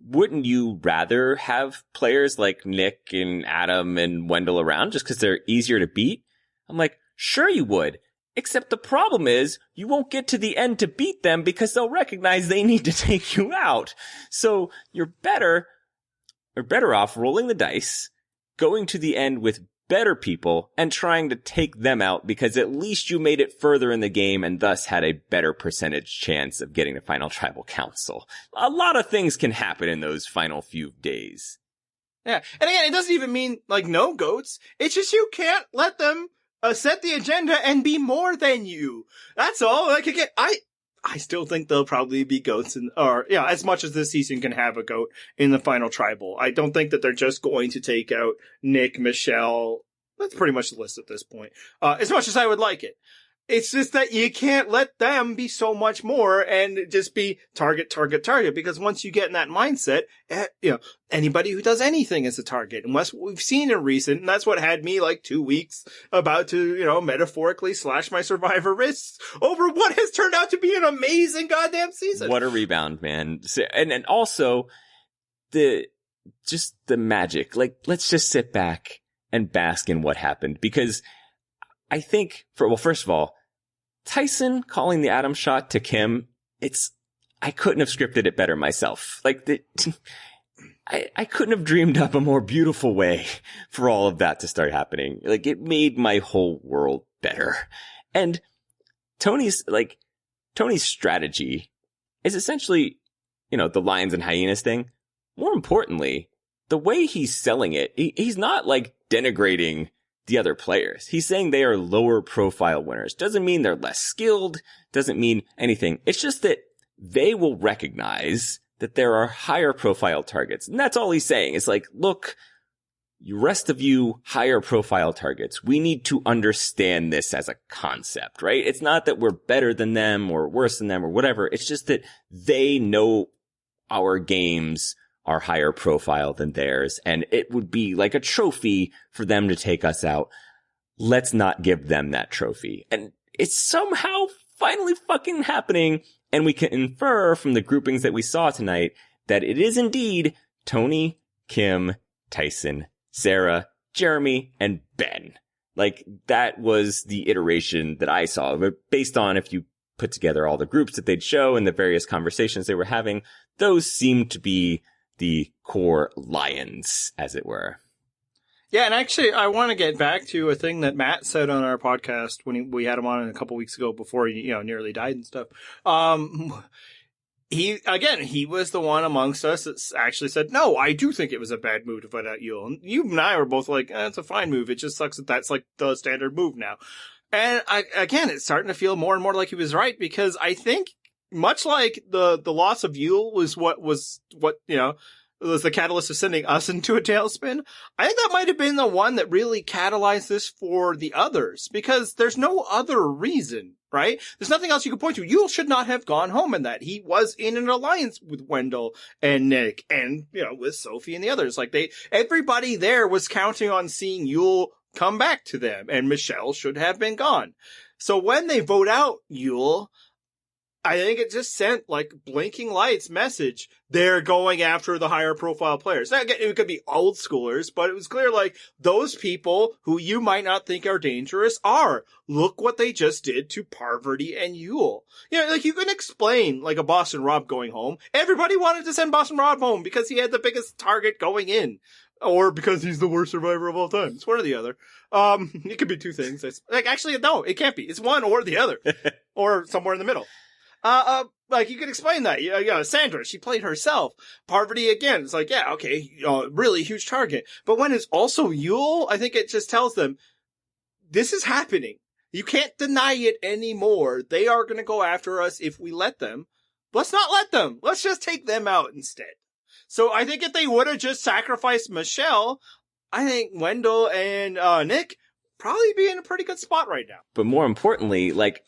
wouldn't you rather have players like Nick and Adam and Wendell around just because they're easier to beat? I'm like, sure you would. Except the problem is you won't get to the end to beat them because they'll recognize they need to take you out. So you're better off rolling the dice, going to the end with better people and trying to take them out because at least you made it further in the game and thus had a better percentage chance of getting the final Tribal Council. A lot of things can happen in those final few days. Yeah. And again, it doesn't even mean like no goats. It's just you can't let them set the agenda and be more than you. That's all. Like, again, I still think there'll probably be goats as much as this season can have a goat in the final tribal. I don't think that they're just going to take out Nick, Michele. That's pretty much the list at this point. As much as I would like it. It's just that you can't let them be so much more and just be target, because once you get in that mindset, anybody who does anything is a target. Unless we've seen in recent, and that's what had me like 2 weeks about to, metaphorically slash my Survivor wrists over what has turned out to be an amazing goddamn season. What a rebound, man. And also the magic. Like, let's just sit back and bask in what happened, because I think first of all, Tyson calling the Adam shot to Kim, I couldn't have scripted it better myself. Like, I couldn't have dreamed up a more beautiful way for all of that to start happening. Like, it made my whole world better. And Tony's strategy is essentially, the lions and hyenas thing. More importantly, the way he's selling it, he's not like denigrating the other players. He's saying they are lower profile winners. Doesn't mean they're less skilled. Doesn't mean anything. It's just that they will recognize that there are higher profile targets. And that's all he's saying. It's like, look, you rest of you higher profile targets, we need to understand this as a concept, right? It's not that we're better than them or worse than them or whatever. It's just that they know our games are higher profile than theirs, and it would be like a trophy for them to take us out. Let's not give them that trophy. And it's somehow finally fucking happening, and we can infer from the groupings that we saw tonight that it is indeed Tony, Kim, Tyson, Sarah, Jeremy, and Ben. Like, that was the iteration that I saw. But based on if you put together all the groups that they'd show and the various conversations they were having, those seemed to be the core lions, as it were. Yeah, and actually, I want to get back to a thing that Matt said on our podcast when we had him on a couple weeks ago before he, nearly died and stuff. He was the one amongst us that actually said, no, I do think it was a bad move to put out Yule. And you and I were both like, it's a fine move. It just sucks that that's like the standard move now. And it's starting to feel more and more like he was right, because I think much like the loss of Yule was what was the catalyst of sending us into a tailspin, I think that might have been the one that really catalyzed this for the others, because there's no other reason, right? There's nothing else you can point to. Yule should not have gone home in that. He was in an alliance with Wendell and Nick and, with Sophie and the others. Like, everybody there was counting on seeing Yule come back to them, and Michele should have been gone. So when they vote out Yule, I think it just sent like blinking lights message. They're going after the higher profile players. Now, again, it could be old schoolers, but it was clear like those people who you might not think are dangerous are. Look what they just did to Parvati and Yule. Like you can explain like a Boston Rob going home. Everybody wanted to send Boston Rob home because he had the biggest target going in. Or because he's the worst survivor of all time. It's one or the other. It could be two things. Actually, no, it can't be. It's one or the other. Or somewhere in the middle. Like you could explain that. Sandra, she played herself. Parvati again. It's like, yeah, okay, really huge target. But when it's also Yule, I think it just tells them this is happening. You can't deny it anymore. They are going to go after us if we let them. Let's not let them. Let's just take them out instead. So I think if they would have just sacrificed Michele, I think Wendell and Nick probably be in a pretty good spot right now. But more importantly, like,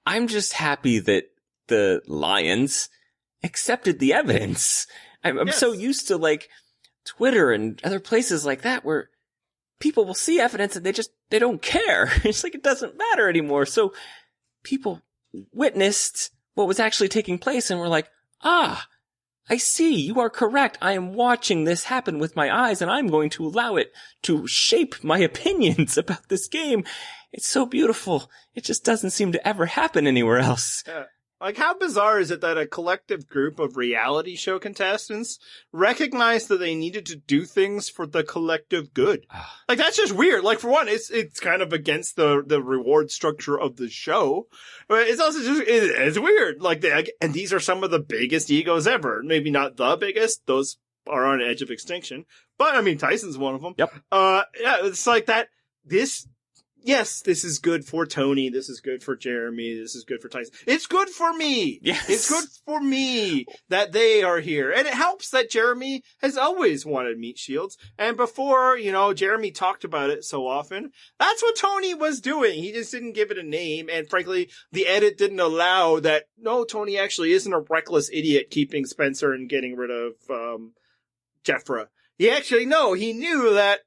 I'm just happy that the Lions accepted the evidence. I'm so used to like Twitter and other places like that where people will see evidence and they don't care. It's like it doesn't matter anymore. So people witnessed what was actually taking place and were like, I see, you are correct. I am watching this happen with my eyes, and I'm going to allow it to shape my opinions about this game. It's so beautiful. It just doesn't seem to ever happen anywhere else. Like, how bizarre is it that a collective group of reality show contestants recognized that they needed to do things for the collective good? Like, that's just weird. Like, for one, it's kind of against the reward structure of the show. But it's also just, it's weird. Like, and these are some of the biggest egos ever. Maybe not the biggest. Those are on the edge of extinction. But, I mean, Tyson's one of them. Yep. Yeah, it's like that. Yes, this is good for Tony. This is good for Jeremy. This is good for Tyson. It's good for me. Yes. It's good for me that they are here. And it helps that Jeremy has always wanted meat shields. And before, Jeremy talked about it so often, that's what Tony was doing. He just didn't give it a name. And frankly, the edit didn't allow that. No, Tony actually isn't a reckless idiot keeping Spencer and getting rid of, Jeffra. He knew that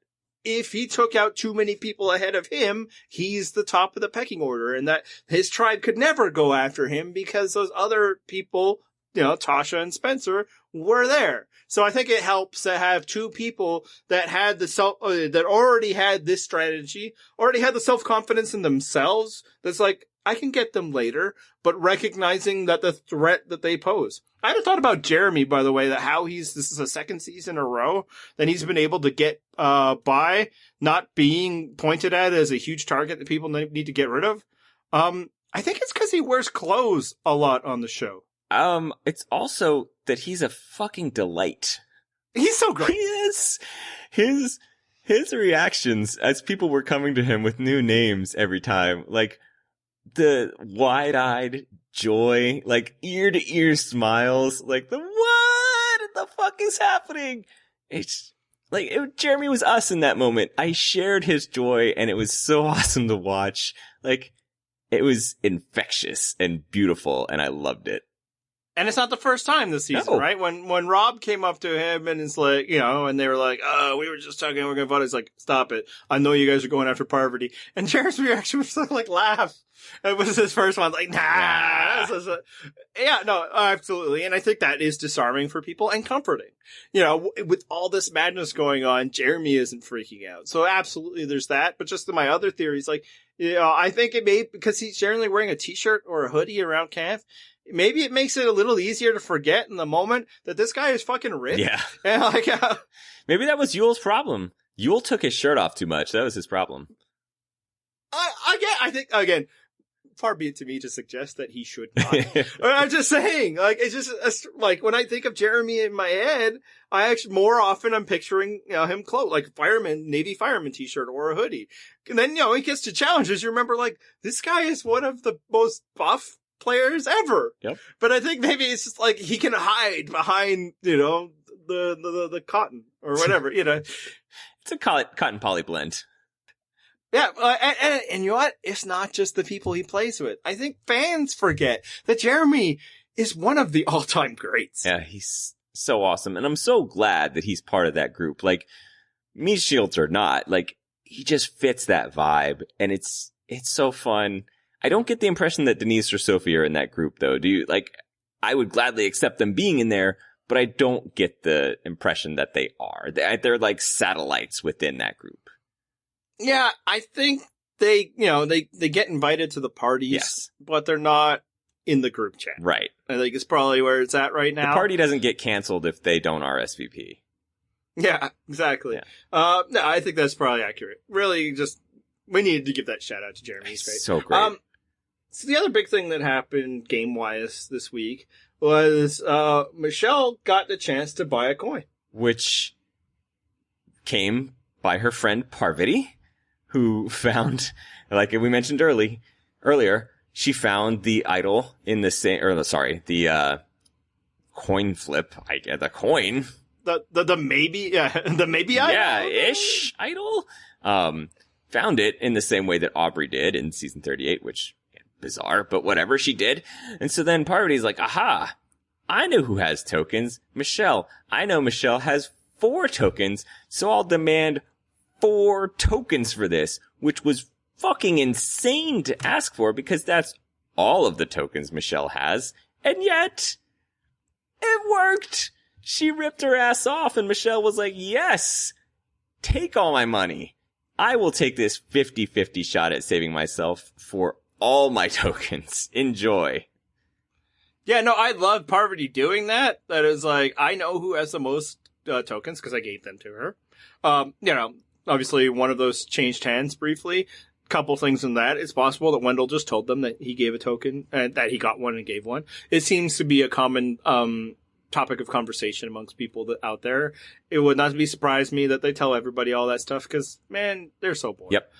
if he took out too many people ahead of him, he's the top of the pecking order, and that his tribe could never go after him because those other people, Tasha and Spencer, were there. So I think it helps to have two people that had that already had this strategy, already had the self-confidence in themselves. That's like, I can get them later, but recognizing that the threat that they pose. I hadn't thought about Jeremy, by the way, that this is a second season in a row that he's been able to get by not being pointed at as a huge target that people need to get rid of. I think it's because he wears clothes a lot on the show. It's also that he's a fucking delight. He's so great. He is. His reactions as people were coming to him with new names every time, like the wide-eyed joy, like ear-to-ear smiles, like the what? fuck is happening? It's like, Jeremy was us in that moment. I shared his joy, and it was so awesome to watch. Like, it was infectious and beautiful, and I loved it. And it's not the first time this season, right? When Rob came up to him and it's like, and they were like, "Oh, we were just talking, we're going to vote." He's like, "Stop it. I know you guys are going after Parvati." And Jared's reaction was like, laugh. It was his first one. Like, nah. Yeah, no, absolutely. And I think that is disarming for people and comforting. With all this madness going on, Jeremy isn't freaking out. So absolutely there's that. But just my other theories, like, I think it may, because he's generally wearing a t-shirt or a hoodie around camp, maybe it makes it a little easier to forget in the moment that this guy is fucking ripped. Yeah. And like, maybe that was Yule's problem. Yule took his shirt off too much. That was his problem. I think, again, far be it to me to suggest that he should not. I'm just saying, like, it's just, like, when I think of Jeremy in my head, more often I'm picturing, him clothed, like Navy fireman t-shirt or a hoodie. And then, he gets to challenges. You remember, like, this guy is one of the most buff players ever. Yep. But I think maybe it's just like he can hide behind, the cotton or whatever, It's a cotton poly blend. Yeah, and you know what? It's not just the people he plays with. I think fans forget that Jeremy is one of the all-time greats. Yeah, he's so awesome. And I'm so glad that he's part of that group. Like, me shields or not, like, he just fits that vibe. And it's so fun. I don't get the impression that Denise or Sophie are in that group, though. Do you? Like, I would gladly accept them being in there, but I don't get the impression that they are. They're like satellites within that group. Yeah, I think they get invited to the parties, yes, but they're not in the group chat. Right. I think it's probably where it's at right now. The party doesn't get canceled if they don't RSVP. Yeah, exactly. Yeah. No, I think that's probably accurate. Really, just, we needed to give that shout out to Jeremy. He's great. So great. So the other big thing that happened game-wise this week was Michele got the chance to buy a coin. Which came by her friend Parvati, who found, like we mentioned earlier, she found the idol in the coin flip. The coin. The maybe, the maybe idol? Yeah, ish idol. Found it in the same way that Aubrey did in season 38, which, bizarre, but whatever, she did. And so then Parvati's like, aha, I know who has tokens. Michele. I know Michele has 4 tokens, so I'll demand 4 tokens for this, which was fucking insane to ask for because that's all of the tokens Michele has. And yet, it worked. She ripped her ass off and Michele was like, yes, take all my money. I will take this 50-50 shot at saving myself for all my tokens. Enjoy. Yeah, no, I love Parvati doing that. That is like, I know who has the most tokens because I gave them to her. Obviously one of those changed hands briefly. Couple things in that. It's possible that Wendell just told them that he gave a token and that he got one and gave one. It seems to be a common topic of conversation amongst people out there. It would not be surprised me that they tell everybody all that stuff because, man, they're so bored. Yep.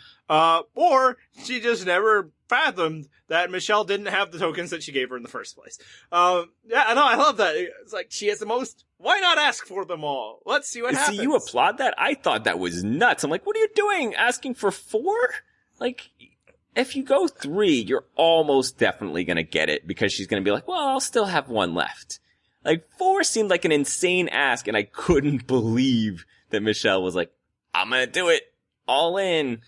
Or she just never fathomed that Michele didn't have the tokens that she gave her in the first place. Yeah, no, I love that. It's like, she has the most. Why not ask for them all? Let's see what happens. See, you applaud that? I thought that was nuts. I'm like, what are you doing? Asking for 4? Like, if you go 3, you're almost definitely gonna get it because she's gonna be like, well, I'll still have 1 left. Like, 4 seemed like an insane ask, and I couldn't believe that Michele was like, I'm gonna do it. All in.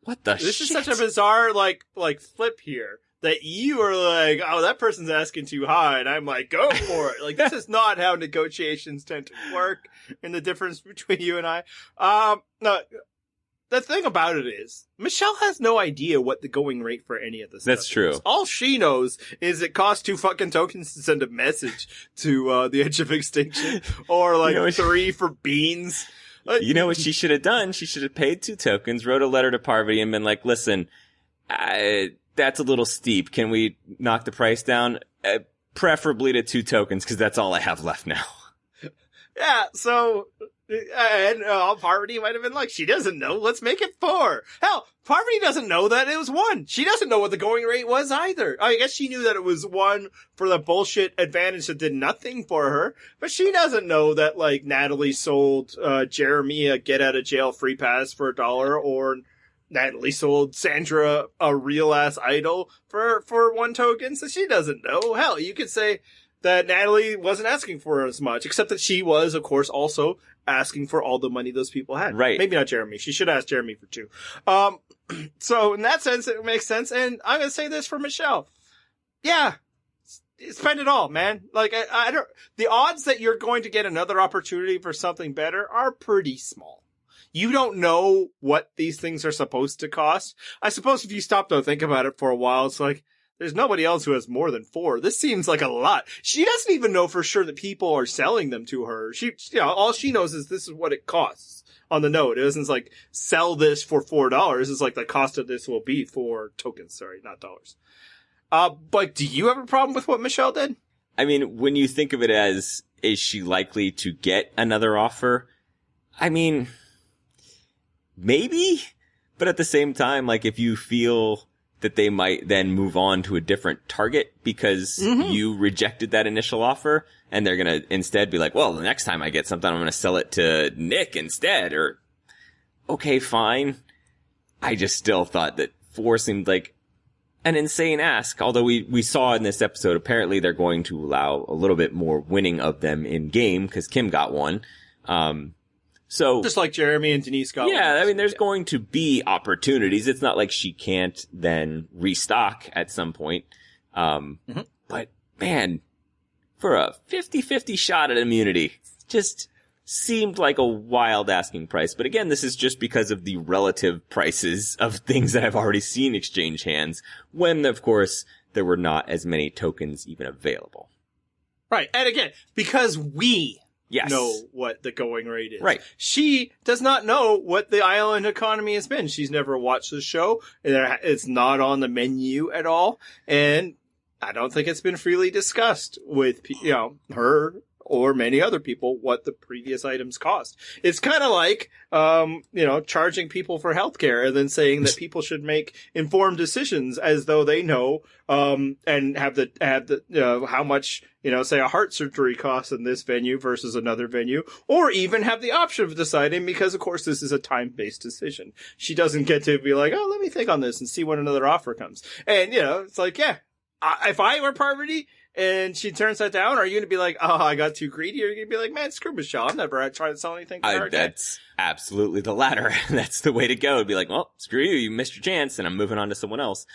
What the shit? This is such a bizarre, like flip here. That you are like, oh, that person's asking too high, and I'm like, go for it. Like, this is not how negotiations tend to work, and the difference between you and I. No, the thing about it is, Michele has no idea what the going rate for any of this That's stuff true. is. All she knows is it costs 2 fucking tokens to send a message to the edge of extinction, or like 3 for beans. You know what she should have done? She should have paid 2 tokens, wrote a letter to Parvati, and been like, listen, that's a little steep. Can we knock the price down? Preferably to 2 tokens, because that's all I have left now. Yeah, so And Parvati might have been like, she doesn't know. Let's make it 4. Hell, Parvati doesn't know that it was 1. She doesn't know what the going rate was either. I guess she knew that it was 1 for the bullshit advantage that did nothing for her. But she doesn't know that, like, Natalie sold Jeremy a get out of jail free pass for $1, or Natalie sold Sandra a real ass idol for 1 token. So she doesn't know. Hell, you could say that Natalie wasn't asking for as much, except that she was, of course, also asking for all the money those people had. Right. Maybe not Jeremy. She should ask Jeremy for 2. So in that sense, it makes sense. And I'm going to say this for Michele. Yeah. Spend it all, man. Like, I don't, the odds that you're going to get another opportunity for something better are pretty small. You don't know what these things are supposed to cost. I suppose if you stop to think about it for a while, it's like, there's nobody else who has more than 4. This seems like a lot. She doesn't even know for sure that people are selling them to her. All she knows is this is what it costs on the note. It isn't like, sell this for $4. It's like the cost of this will be 4 tokens. Sorry, not dollars. But do you have a problem with what Michele did? I mean, when you think of it as, is she likely to get another offer? I mean, maybe, but at the same time, like, if you feel that they might then move on to a different target because you rejected that initial offer, and they're going to instead be like, well, the next time I get something, I'm going to sell it to Nick instead, or, okay, fine. I just still thought that 4 seemed like an insane ask, although we saw in this episode, apparently they're going to allow a little bit more winning of them in game, because Kim got 1. So just like Jeremy and Denise got 1. I mean, there's going to be opportunities. It's not like she can't then restock at some point. But man, for a 50-50 shot at immunity, just seemed like a wild asking price. But again, this is just because of the relative prices of things that I've already seen exchange hands, when, of course, there were not as many tokens even available. Right. And again, because we know what the going rate is. Right. She does not know what the island economy has been. She's never watched the show. It's not on the menu at all. And I don't think it's been freely discussed with, her or many other people what the previous items cost. It's kind of like, charging people for healthcare and then saying that people should make informed decisions as though they know, and have the how much, say a heart surgery costs in this venue versus another venue, or even have the option of deciding, because of course this is a time-based decision. She doesn't get to be like, oh, let me think on this and see when another offer comes. And, it's like, if I were Parvati and she turns that down, are you going to be like, oh, I got too greedy? Or are you going to be like, man, screw Michele. I'm never trying to sell anything for her again. That's absolutely the latter. That's the way to go. It'd be like, well, screw you. You missed your chance and I'm moving on to someone else.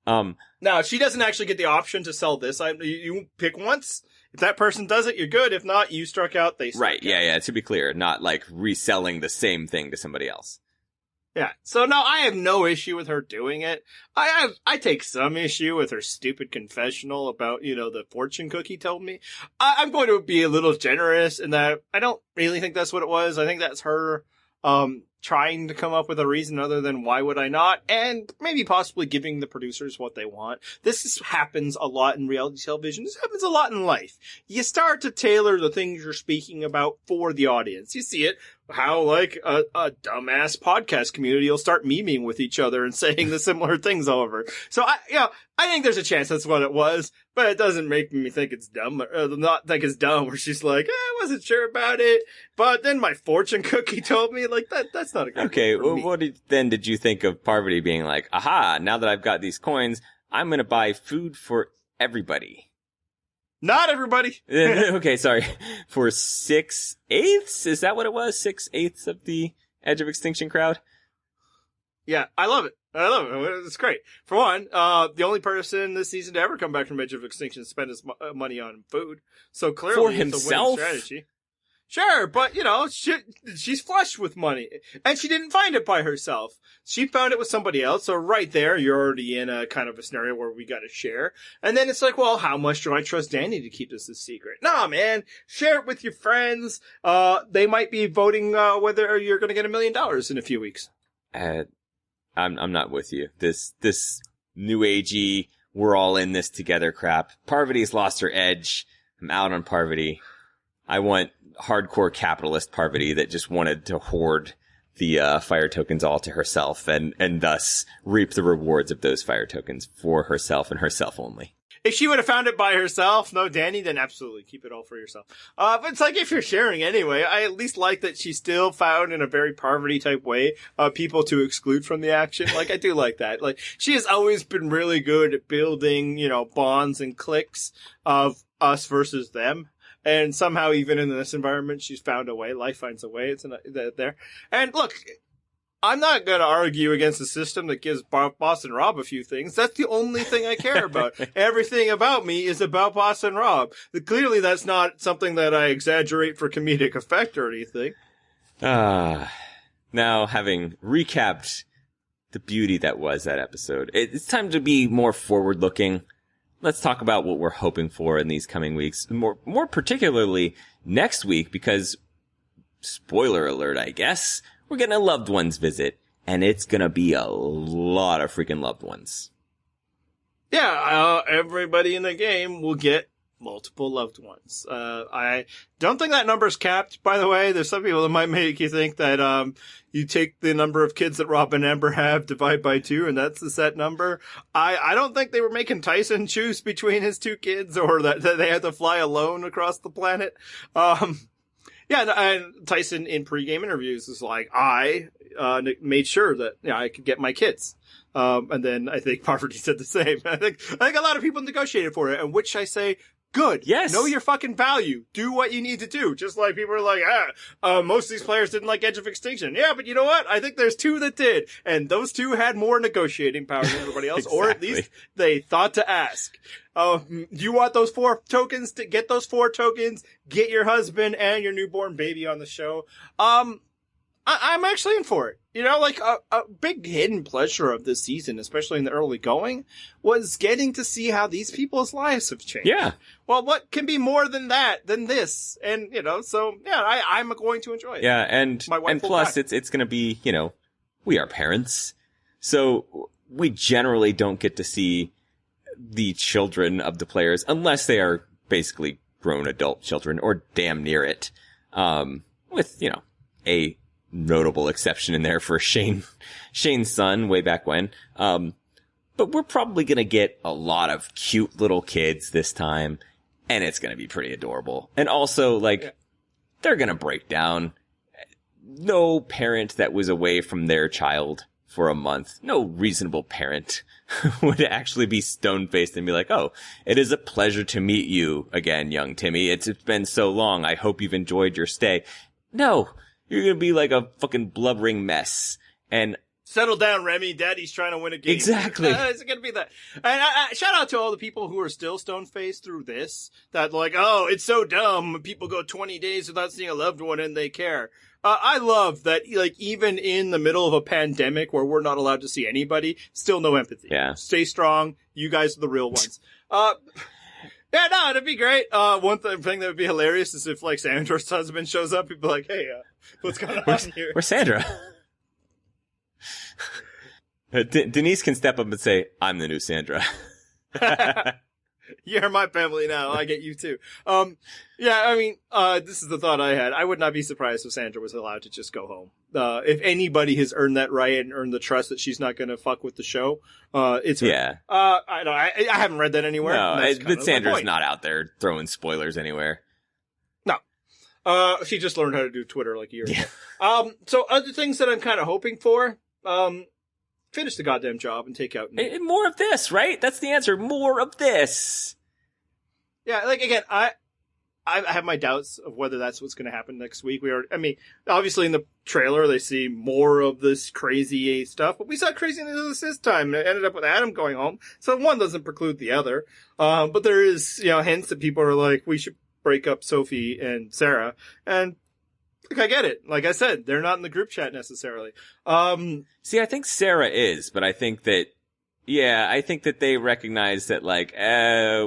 Now, she doesn't actually get the option to sell this item. You pick once. If that person does it, you're good. If not, you struck out, they struck out. Yeah. To be clear, not like reselling the same thing to somebody else. Yeah. So no, I have no issue with her doing it. I take some issue with her stupid confessional about, the fortune cookie told me. I'm going to be a little generous in that I don't really think that's what it was. I think that's her, trying to come up with a reason other than why would I not, and maybe possibly giving the producers what they want. Happens a lot in reality television. This happens a lot in life. You start to tailor the things you're speaking about for the audience. You see it, how like a dumbass podcast community will start memeing with each other and saying the similar things over. So I think there's a chance that's what it was, but it doesn't make me think it's dumb, or not think it's dumb, where she's like, I wasn't sure about it, but then my fortune cookie told me, like, that's not a good Okay, well, what did you think of Parvati being like, aha, now that I've got these coins, I'm going to buy food for everybody? Not everybody. Okay, sorry. For 6/8? Is that what it was? 6/8 of the Edge of Extinction crowd? Yeah, I love it. It's great. For one, the only person this season to ever come back from Edge of Extinction spend his money on food. So clearly for himself? It's a winning strategy. Sure, but, she's flush with money. And she didn't find it by herself. She found it with somebody else. So right there, you're already in a kind of a scenario where we gotta share. And then it's like, well, how much do I trust Danny to keep this a secret? Nah, man. Share it with your friends. They might be voting, whether you're gonna get $1 million in a few weeks. I'm not with you. This new agey, we're all in this together crap. Parvati's lost her edge. I'm out on Parvati. I want hardcore capitalist Parvati that just wanted to hoard the fire tokens all to herself and thus reap the rewards of those fire tokens for herself and herself only. If she would have found it by herself, no Danny, then absolutely keep it all for yourself. But it's like if you're sharing anyway, I at least like that she still found in a very Parvati type way, people to exclude from the action. Like, I do like that. Like, she has always been really good at building, bonds and cliques of us versus them. And somehow, even in this environment, she's found a way. Life finds a way. It's there. And look, I'm not going to argue against a system that gives Boston Rob a few things. That's the only thing I care about. Everything about me is about Boston Rob. Clearly, that's not something that I exaggerate for comedic effect or anything. Now, having recapped the beauty that was that episode, it's time to be more forward-looking. Let's talk about what we're hoping for in these coming weeks. More particularly next week, because, spoiler alert, I guess, we're getting a loved ones visit, and it's gonna be a lot of freaking loved ones. Yeah, everybody in the game will get multiple loved ones. I don't think that number's capped, by the way. There's some people that might make you think that, you take the number of kids that Rob and Amber have, divide by 2, and that's the set number. I don't think they were making Tyson choose between his 2 kids, or that they had to fly alone across the planet. Yeah, and Tyson in pregame interviews is like, I made sure that I could get my kids. And then I think Parvati said the same. I think a lot of people negotiated for it, and which I say, good. Yes. Know your fucking value. Do what you need to do. Just like people are like, most of these players didn't like Edge of Extinction. Yeah, but you know what? I think there's 2 that did. And those 2 had more negotiating power than everybody else. Exactly. Or at least they thought to ask. You want those 4 tokens? To get those 4 tokens, get your husband and your newborn baby on the show. I'm actually in for it. A big hidden pleasure of this season, especially in the early going, was getting to see how these people's lives have changed. Yeah. Well, what can be more than this? And, so, yeah, I'm going to enjoy it. Yeah, and My wife will plus die. it's gonna be, we are parents. So we generally don't get to see the children of the players unless they are basically grown adult children or damn near it. With, a notable exception in there for Shane's son way back when. But we're probably going to get a lot of cute little kids this time, and it's going to be pretty adorable. And also, they're going to break down. No parent that was away from their child for a month, no reasonable parent would actually be stone-faced and be like, oh, it is a pleasure to meet you again, young Timmy. It's been so long. I hope you've enjoyed your stay. No, you're going to be like a fucking blubbering mess. And settle down, Remy. Daddy's trying to win a game. Exactly. It's going to be that. And shout out to all the people who are still stone-faced through this. That oh, it's so dumb. People go 20 days without seeing a loved one and they care. I love that, even in the middle of a pandemic where we're not allowed to see anybody, still no empathy. Yeah. Stay strong. You guys are the real ones. Yeah, no, it'd be great. One thing that would be hilarious is if, Sandra's husband shows up, people be like, hey, what's going on here? Where's Sandra? Denise can step up and say, I'm the new Sandra. You're my family now. I get you too. This is the thought I had. I would not be surprised if Sandra was allowed to just go home. If anybody has earned that right and earned the trust that she's not going to fuck with the show, it's her. Yeah. I haven't read that anywhere. No, but Sandra's not out there throwing spoilers anywhere. No. She just learned how to do Twitter like a year ago. So other things that I'm kind of hoping for, finish the goddamn job and take out more of this, right? That's the answer. More of this. Yeah, again, I have my doubts of whether that's what's going to happen next week. Obviously in the trailer they see more of this crazy stuff, but we saw craziness this time. It ended up with Adam going home, so one doesn't preclude the other. But there is, hints that people are like, we should break up Sophie and Sarah, and I get it. Like I said, they're not in the group chat necessarily. See, I think Sarah is, but I think that they recognize that,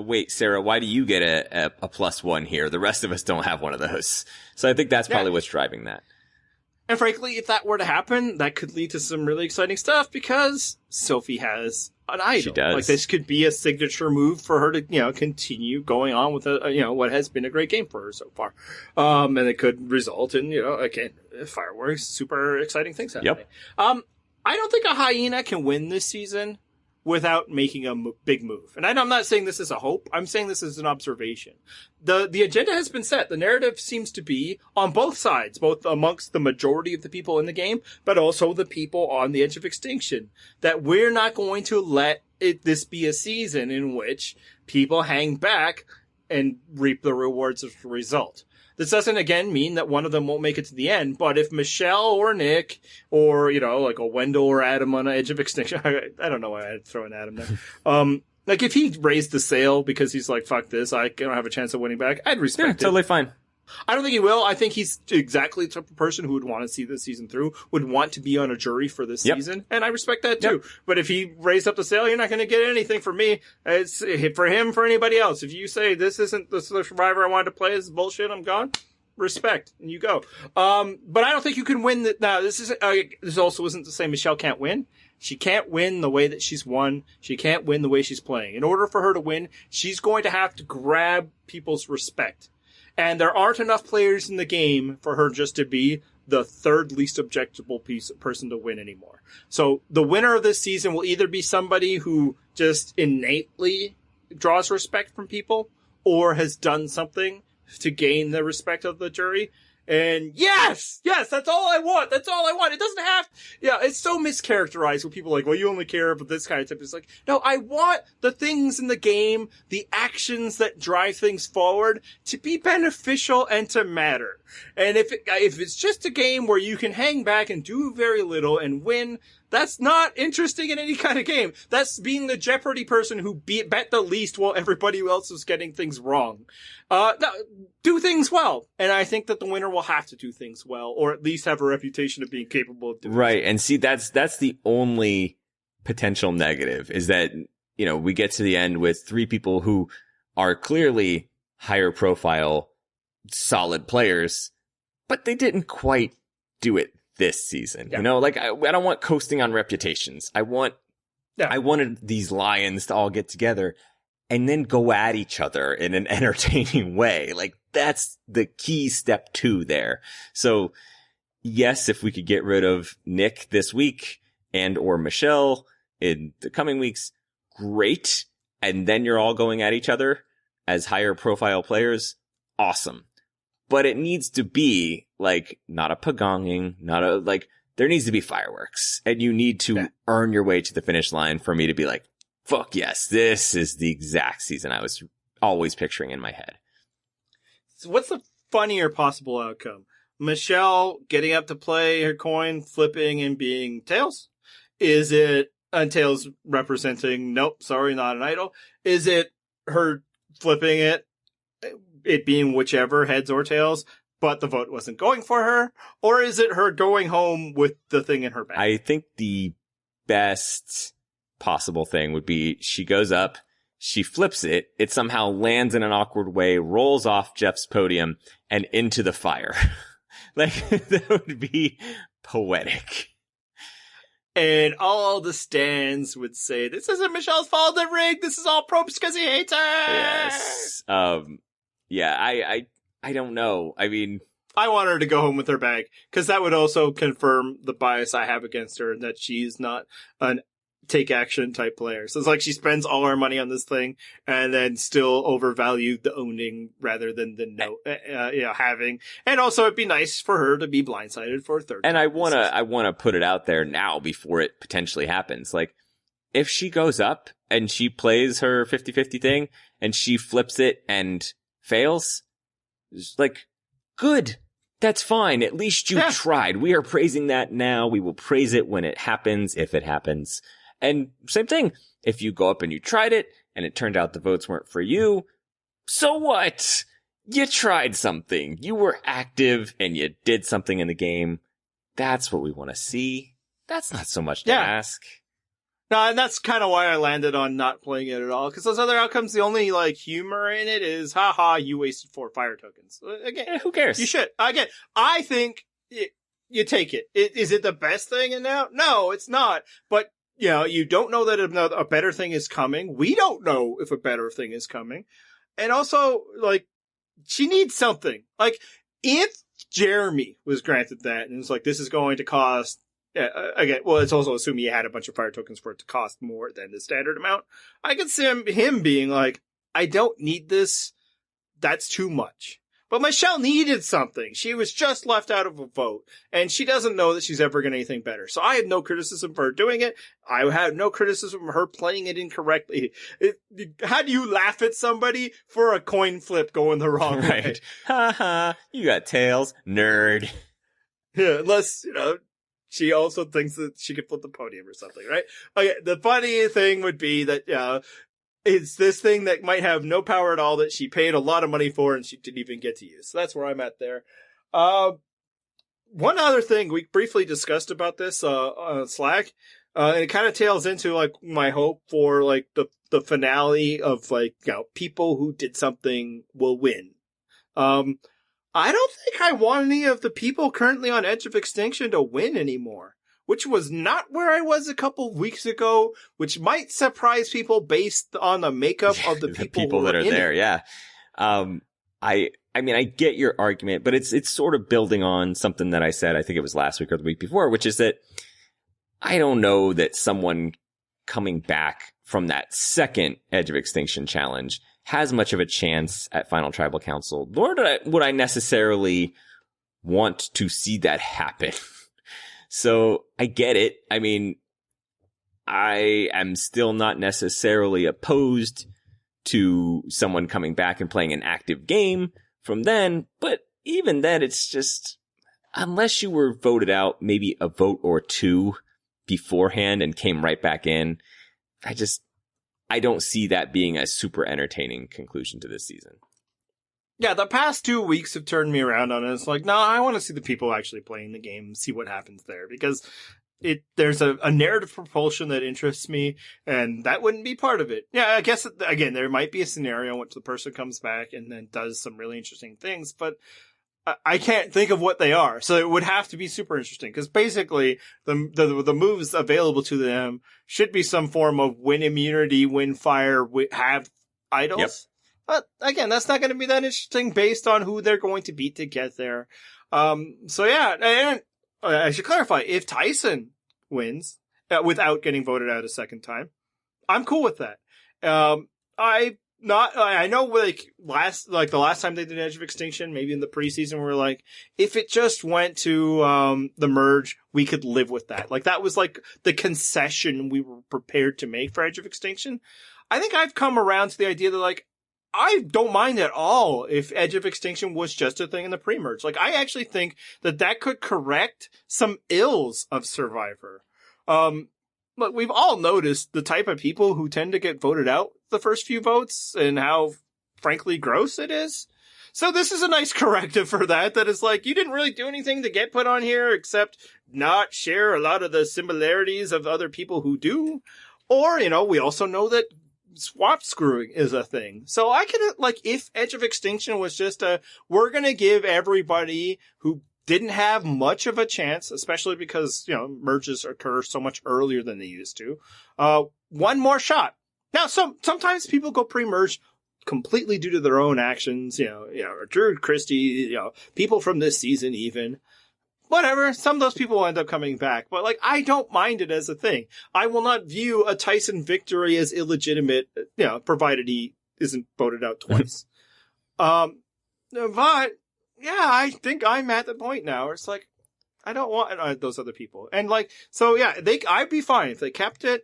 wait, Sarah, why do you get a +1 here? The rest of us don't have one of those. So I think that's probably what's driving that. And frankly, if that were to happen, that could lead to some really exciting stuff because Sophie has an idol. She does. Like, this could be a signature move for her to, continue going on with what has been a great game for her so far. And it could result in, again, fireworks, super exciting things happening. Yep. I don't think a hyena can win this season without making a big move. And I'm not saying this is a hope. I'm saying this is an observation. The agenda has been set. The narrative seems to be on both sides, both amongst the majority of the people in the game, but also the people on the edge of extinction, that we're not going to let this be a season in which people hang back and reap the rewards as a result. This doesn't, again, mean that one of them won't make it to the end, but if Michele or Nick or, like a Wendell or Adam on the edge of extinction, I don't know why I'd throw an Adam there. Like, if he raised the sail because he's like, fuck this, I don't have a chance of winning back, I'd respect it. Totally fine. I don't think he will. I think he's exactly the type of person who would want to see this season through, would want to be on a jury for this season, and I respect that too. Yep. But if he raised up the sail, you're not going to get anything from me. It's for him, for anybody else. If you say this isn't the Survivor I wanted to play, this is bullshit, I'm gone. Respect, and you go. But I don't think you can win that. Now, this also isn't to say Michele can't win. She can't win the way that she's won. She can't win the way she's playing. In order for her to win, she's going to have to grab people's respect. And there aren't enough players in the game for her just to be the third least objectable person to win anymore. So the winner of this season will either be somebody who just innately draws respect from people or has done something to gain the respect of the jury. And yes, that's all I want. That's all I want. It doesn't have, it's so mischaracterized when people are like, well, you only care about this kind of stuff. It's like, no, I want the things in the game, the actions that drive things forward to be beneficial and to matter. And if it's just a game where you can hang back and do very little and win, that's not interesting in any kind of game. That's being the Jeopardy person who bet the least while everybody else is getting things wrong. No, do things well. And I think that the winner will have to do things well, or at least have a reputation of being capable of doing right. And see, that's the only potential negative is that, we get to the end with three people who are clearly higher profile, solid players, but they didn't quite do it this season. I don't want coasting on reputations. I wanted these lions to all get together and then go at each other in an entertaining way. Like, that's the key step 2 there. So yes, if we could get rid of Nick this week and or Michele in the coming weeks, great. And then you're all going at each other as higher profile players. Awesome. But it needs to be not a pagonging, there needs to be fireworks, and you need to earn your way to the finish line for me to be like, fuck yes, this is the exact season I was always picturing in my head. So what's the funnier possible outcome? Michele getting up to play her coin, flipping and being tails? Is it tails representing, nope, sorry, not an idol? Is it her flipping it being whichever, heads or tails, but the vote wasn't going for her? Or is it her going home with the thing in her bag? I think the best possible thing would be she goes up, she flips it, it somehow lands in an awkward way, rolls off Jeff's podium, and into the fire. That would be poetic. And all the stands would say, this isn't Michele's fault, the rig, this is all Probst because he hates her! Yes. I don't know. I mean, I want her to go home with her bag, because that would also confirm the bias I have against her, that she's not an take action type player. So it's like she spends all her money on this thing and then still overvalued the owning rather than the having. And also it'd be nice for her to be blindsided for a third. And I want to put it out there now before it potentially happens. If she goes up and she plays her 50-50 thing and she flips it and fails, good. That's fine. At least you tried. We are praising that now. We will praise it when it happens, if it happens. And same thing. If you go up and you tried it and it turned out the votes weren't for you, so what? You tried something. You were active and you did something in the game. That's what we want to see. That's not so much to ask. No, and that's kind of why I landed on not playing it at all. Because those other outcomes, the only humor in it is, haha, you wasted 4 fire tokens. Again, who cares? You should. Again, I think you take it. Is it the best thing in now? No, it's not. But, you don't know that a better thing is coming. We don't know if a better thing is coming. And also, like, she needs something. Like, if Jeremy was granted that, and it's like, this is going to cost, again, well, it's also assuming he had a bunch of fire tokens for it to cost more than the standard amount. I could see him being like, I don't need this. That's too much. But Michele needed something. She was just left out of a vote, and she doesn't know that she's ever going to anything better. So I had no criticism for her doing it. I had no criticism of her playing it incorrectly. How do you laugh at somebody for a coin flip going the wrong way? Ha ha, you got tails, nerd. Yeah, unless, she also thinks that she could flip the podium or something, right? Okay, the funny thing would be that, it's this thing that might have no power at all that she paid a lot of money for and she didn't even get to use. So that's where I'm at there. One other thing, we briefly discussed about this on Slack, and it kind of tails into like my hope for like the finale of like, people who did something will win. I don't think I want any of the people currently on Edge of Extinction to win anymore, which was not where I was a couple of weeks ago, which might surprise people based on the makeup of the people that are there. Yeah. I mean, I get your argument, but it's sort of building on something that I said, I think it was last week or the week before, which is that I don't know that someone coming back from that second Edge of Extinction challenge has much of a chance at Final Tribal Council, nor would I necessarily want to see that happen. So I get it. I mean, I am still not necessarily opposed to someone coming back and playing an active game from then, but even then, it's just, unless you were voted out maybe a vote or two beforehand and came right back in, I don't see that being a super entertaining conclusion to this season. Yeah, the past 2 weeks have turned me around on it. It's like, no, I want to see the people actually playing the game, see what happens there, because there's a narrative propulsion that interests me, and that wouldn't be part of it. Yeah, I guess, again, there might be a scenario in which the person comes back and then does some really interesting things, but I can't think of what they are. So it would have to be super interesting, because basically the moves available to them should be some form of win immunity, win fire, have idols. Yep. But again, that's not going to be that interesting based on who they're going to beat to get there. So yeah, and I should clarify, if Tyson wins without getting voted out a second time, I'm cool with that. I know the last time they did Edge of Extinction, maybe in the preseason, we were like, if it just went to the merge, we could live with that. Like, that was like the concession we were prepared to make for Edge of Extinction. I think I've come around to the idea that, like, I don't mind at all if Edge of Extinction was just a thing in the pre-merge. Like, I actually think that could correct some ills of Survivor. Look, we've all noticed the type of people who tend to get voted out the first few votes and how, frankly, gross it is. So this is a nice corrective for that is like, you didn't really do anything to get put on here except not share a lot of the similarities of other people who do. Or, we also know that swap screwing is a thing. So I could, like, if Edge of Extinction was just we're going to give everybody who didn't have much of a chance, especially because, merges occur so much earlier than they used to, one more shot. Now, sometimes people go pre-merge completely due to their own actions, Drew Christie, people from this season even. Whatever, some of those people will end up coming back, but like, I don't mind it as a thing. I will not view a Tyson victory as illegitimate, provided he isn't voted out twice. But yeah, I think I'm at the point now where it's like, I don't want those other people. And like, so yeah, I'd be fine if they kept it,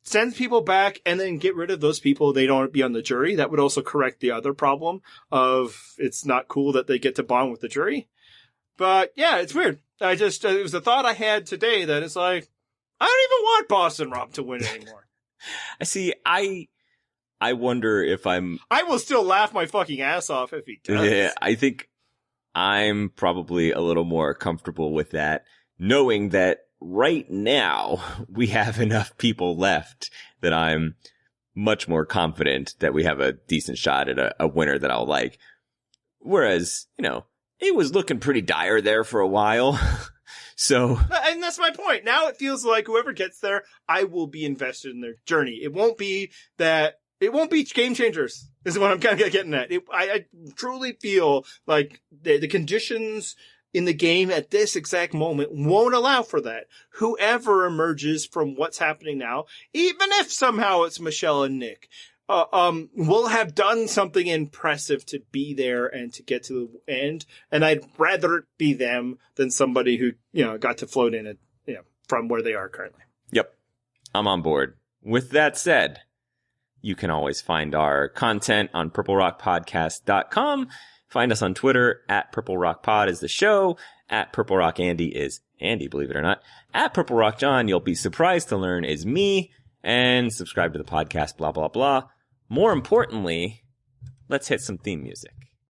send people back, and then get rid of those people. They don't be on the jury. That would also correct the other problem of it's not cool that they get to bond with the jury. But yeah, it's weird. It was a thought I had today that it's like, I don't even want Boston Rob to win anymore. I wonder if I will still laugh my fucking ass off if he does. Yeah, I think I'm probably a little more comfortable with that, knowing that right now we have enough people left that I'm much more confident that we have a decent shot at a winner that I'll like. Whereas, it was looking pretty dire there for a while. So, and that's my point. Now it feels like whoever gets there, I will be invested in their journey. It won't be game changers, is what I'm kind of getting at. I truly feel like the conditions in the game at this exact moment won't allow for that. Whoever emerges from what's happening now, even if somehow it's Michele and Nick, will have done something impressive to be there and to get to the end. And I'd rather it be them than somebody who, got to float in it, from where they are currently. Yep. I'm on board. With that said, you can always find our content on purplerockpodcast.com. Find us on Twitter at Purple Rock Pod is the show. At Purple Rock Andy is Andy, believe it or not. At Purple Rock John, you'll be surprised to learn, is me. And subscribe to the podcast, blah, blah, blah. More importantly, let's hit some theme music.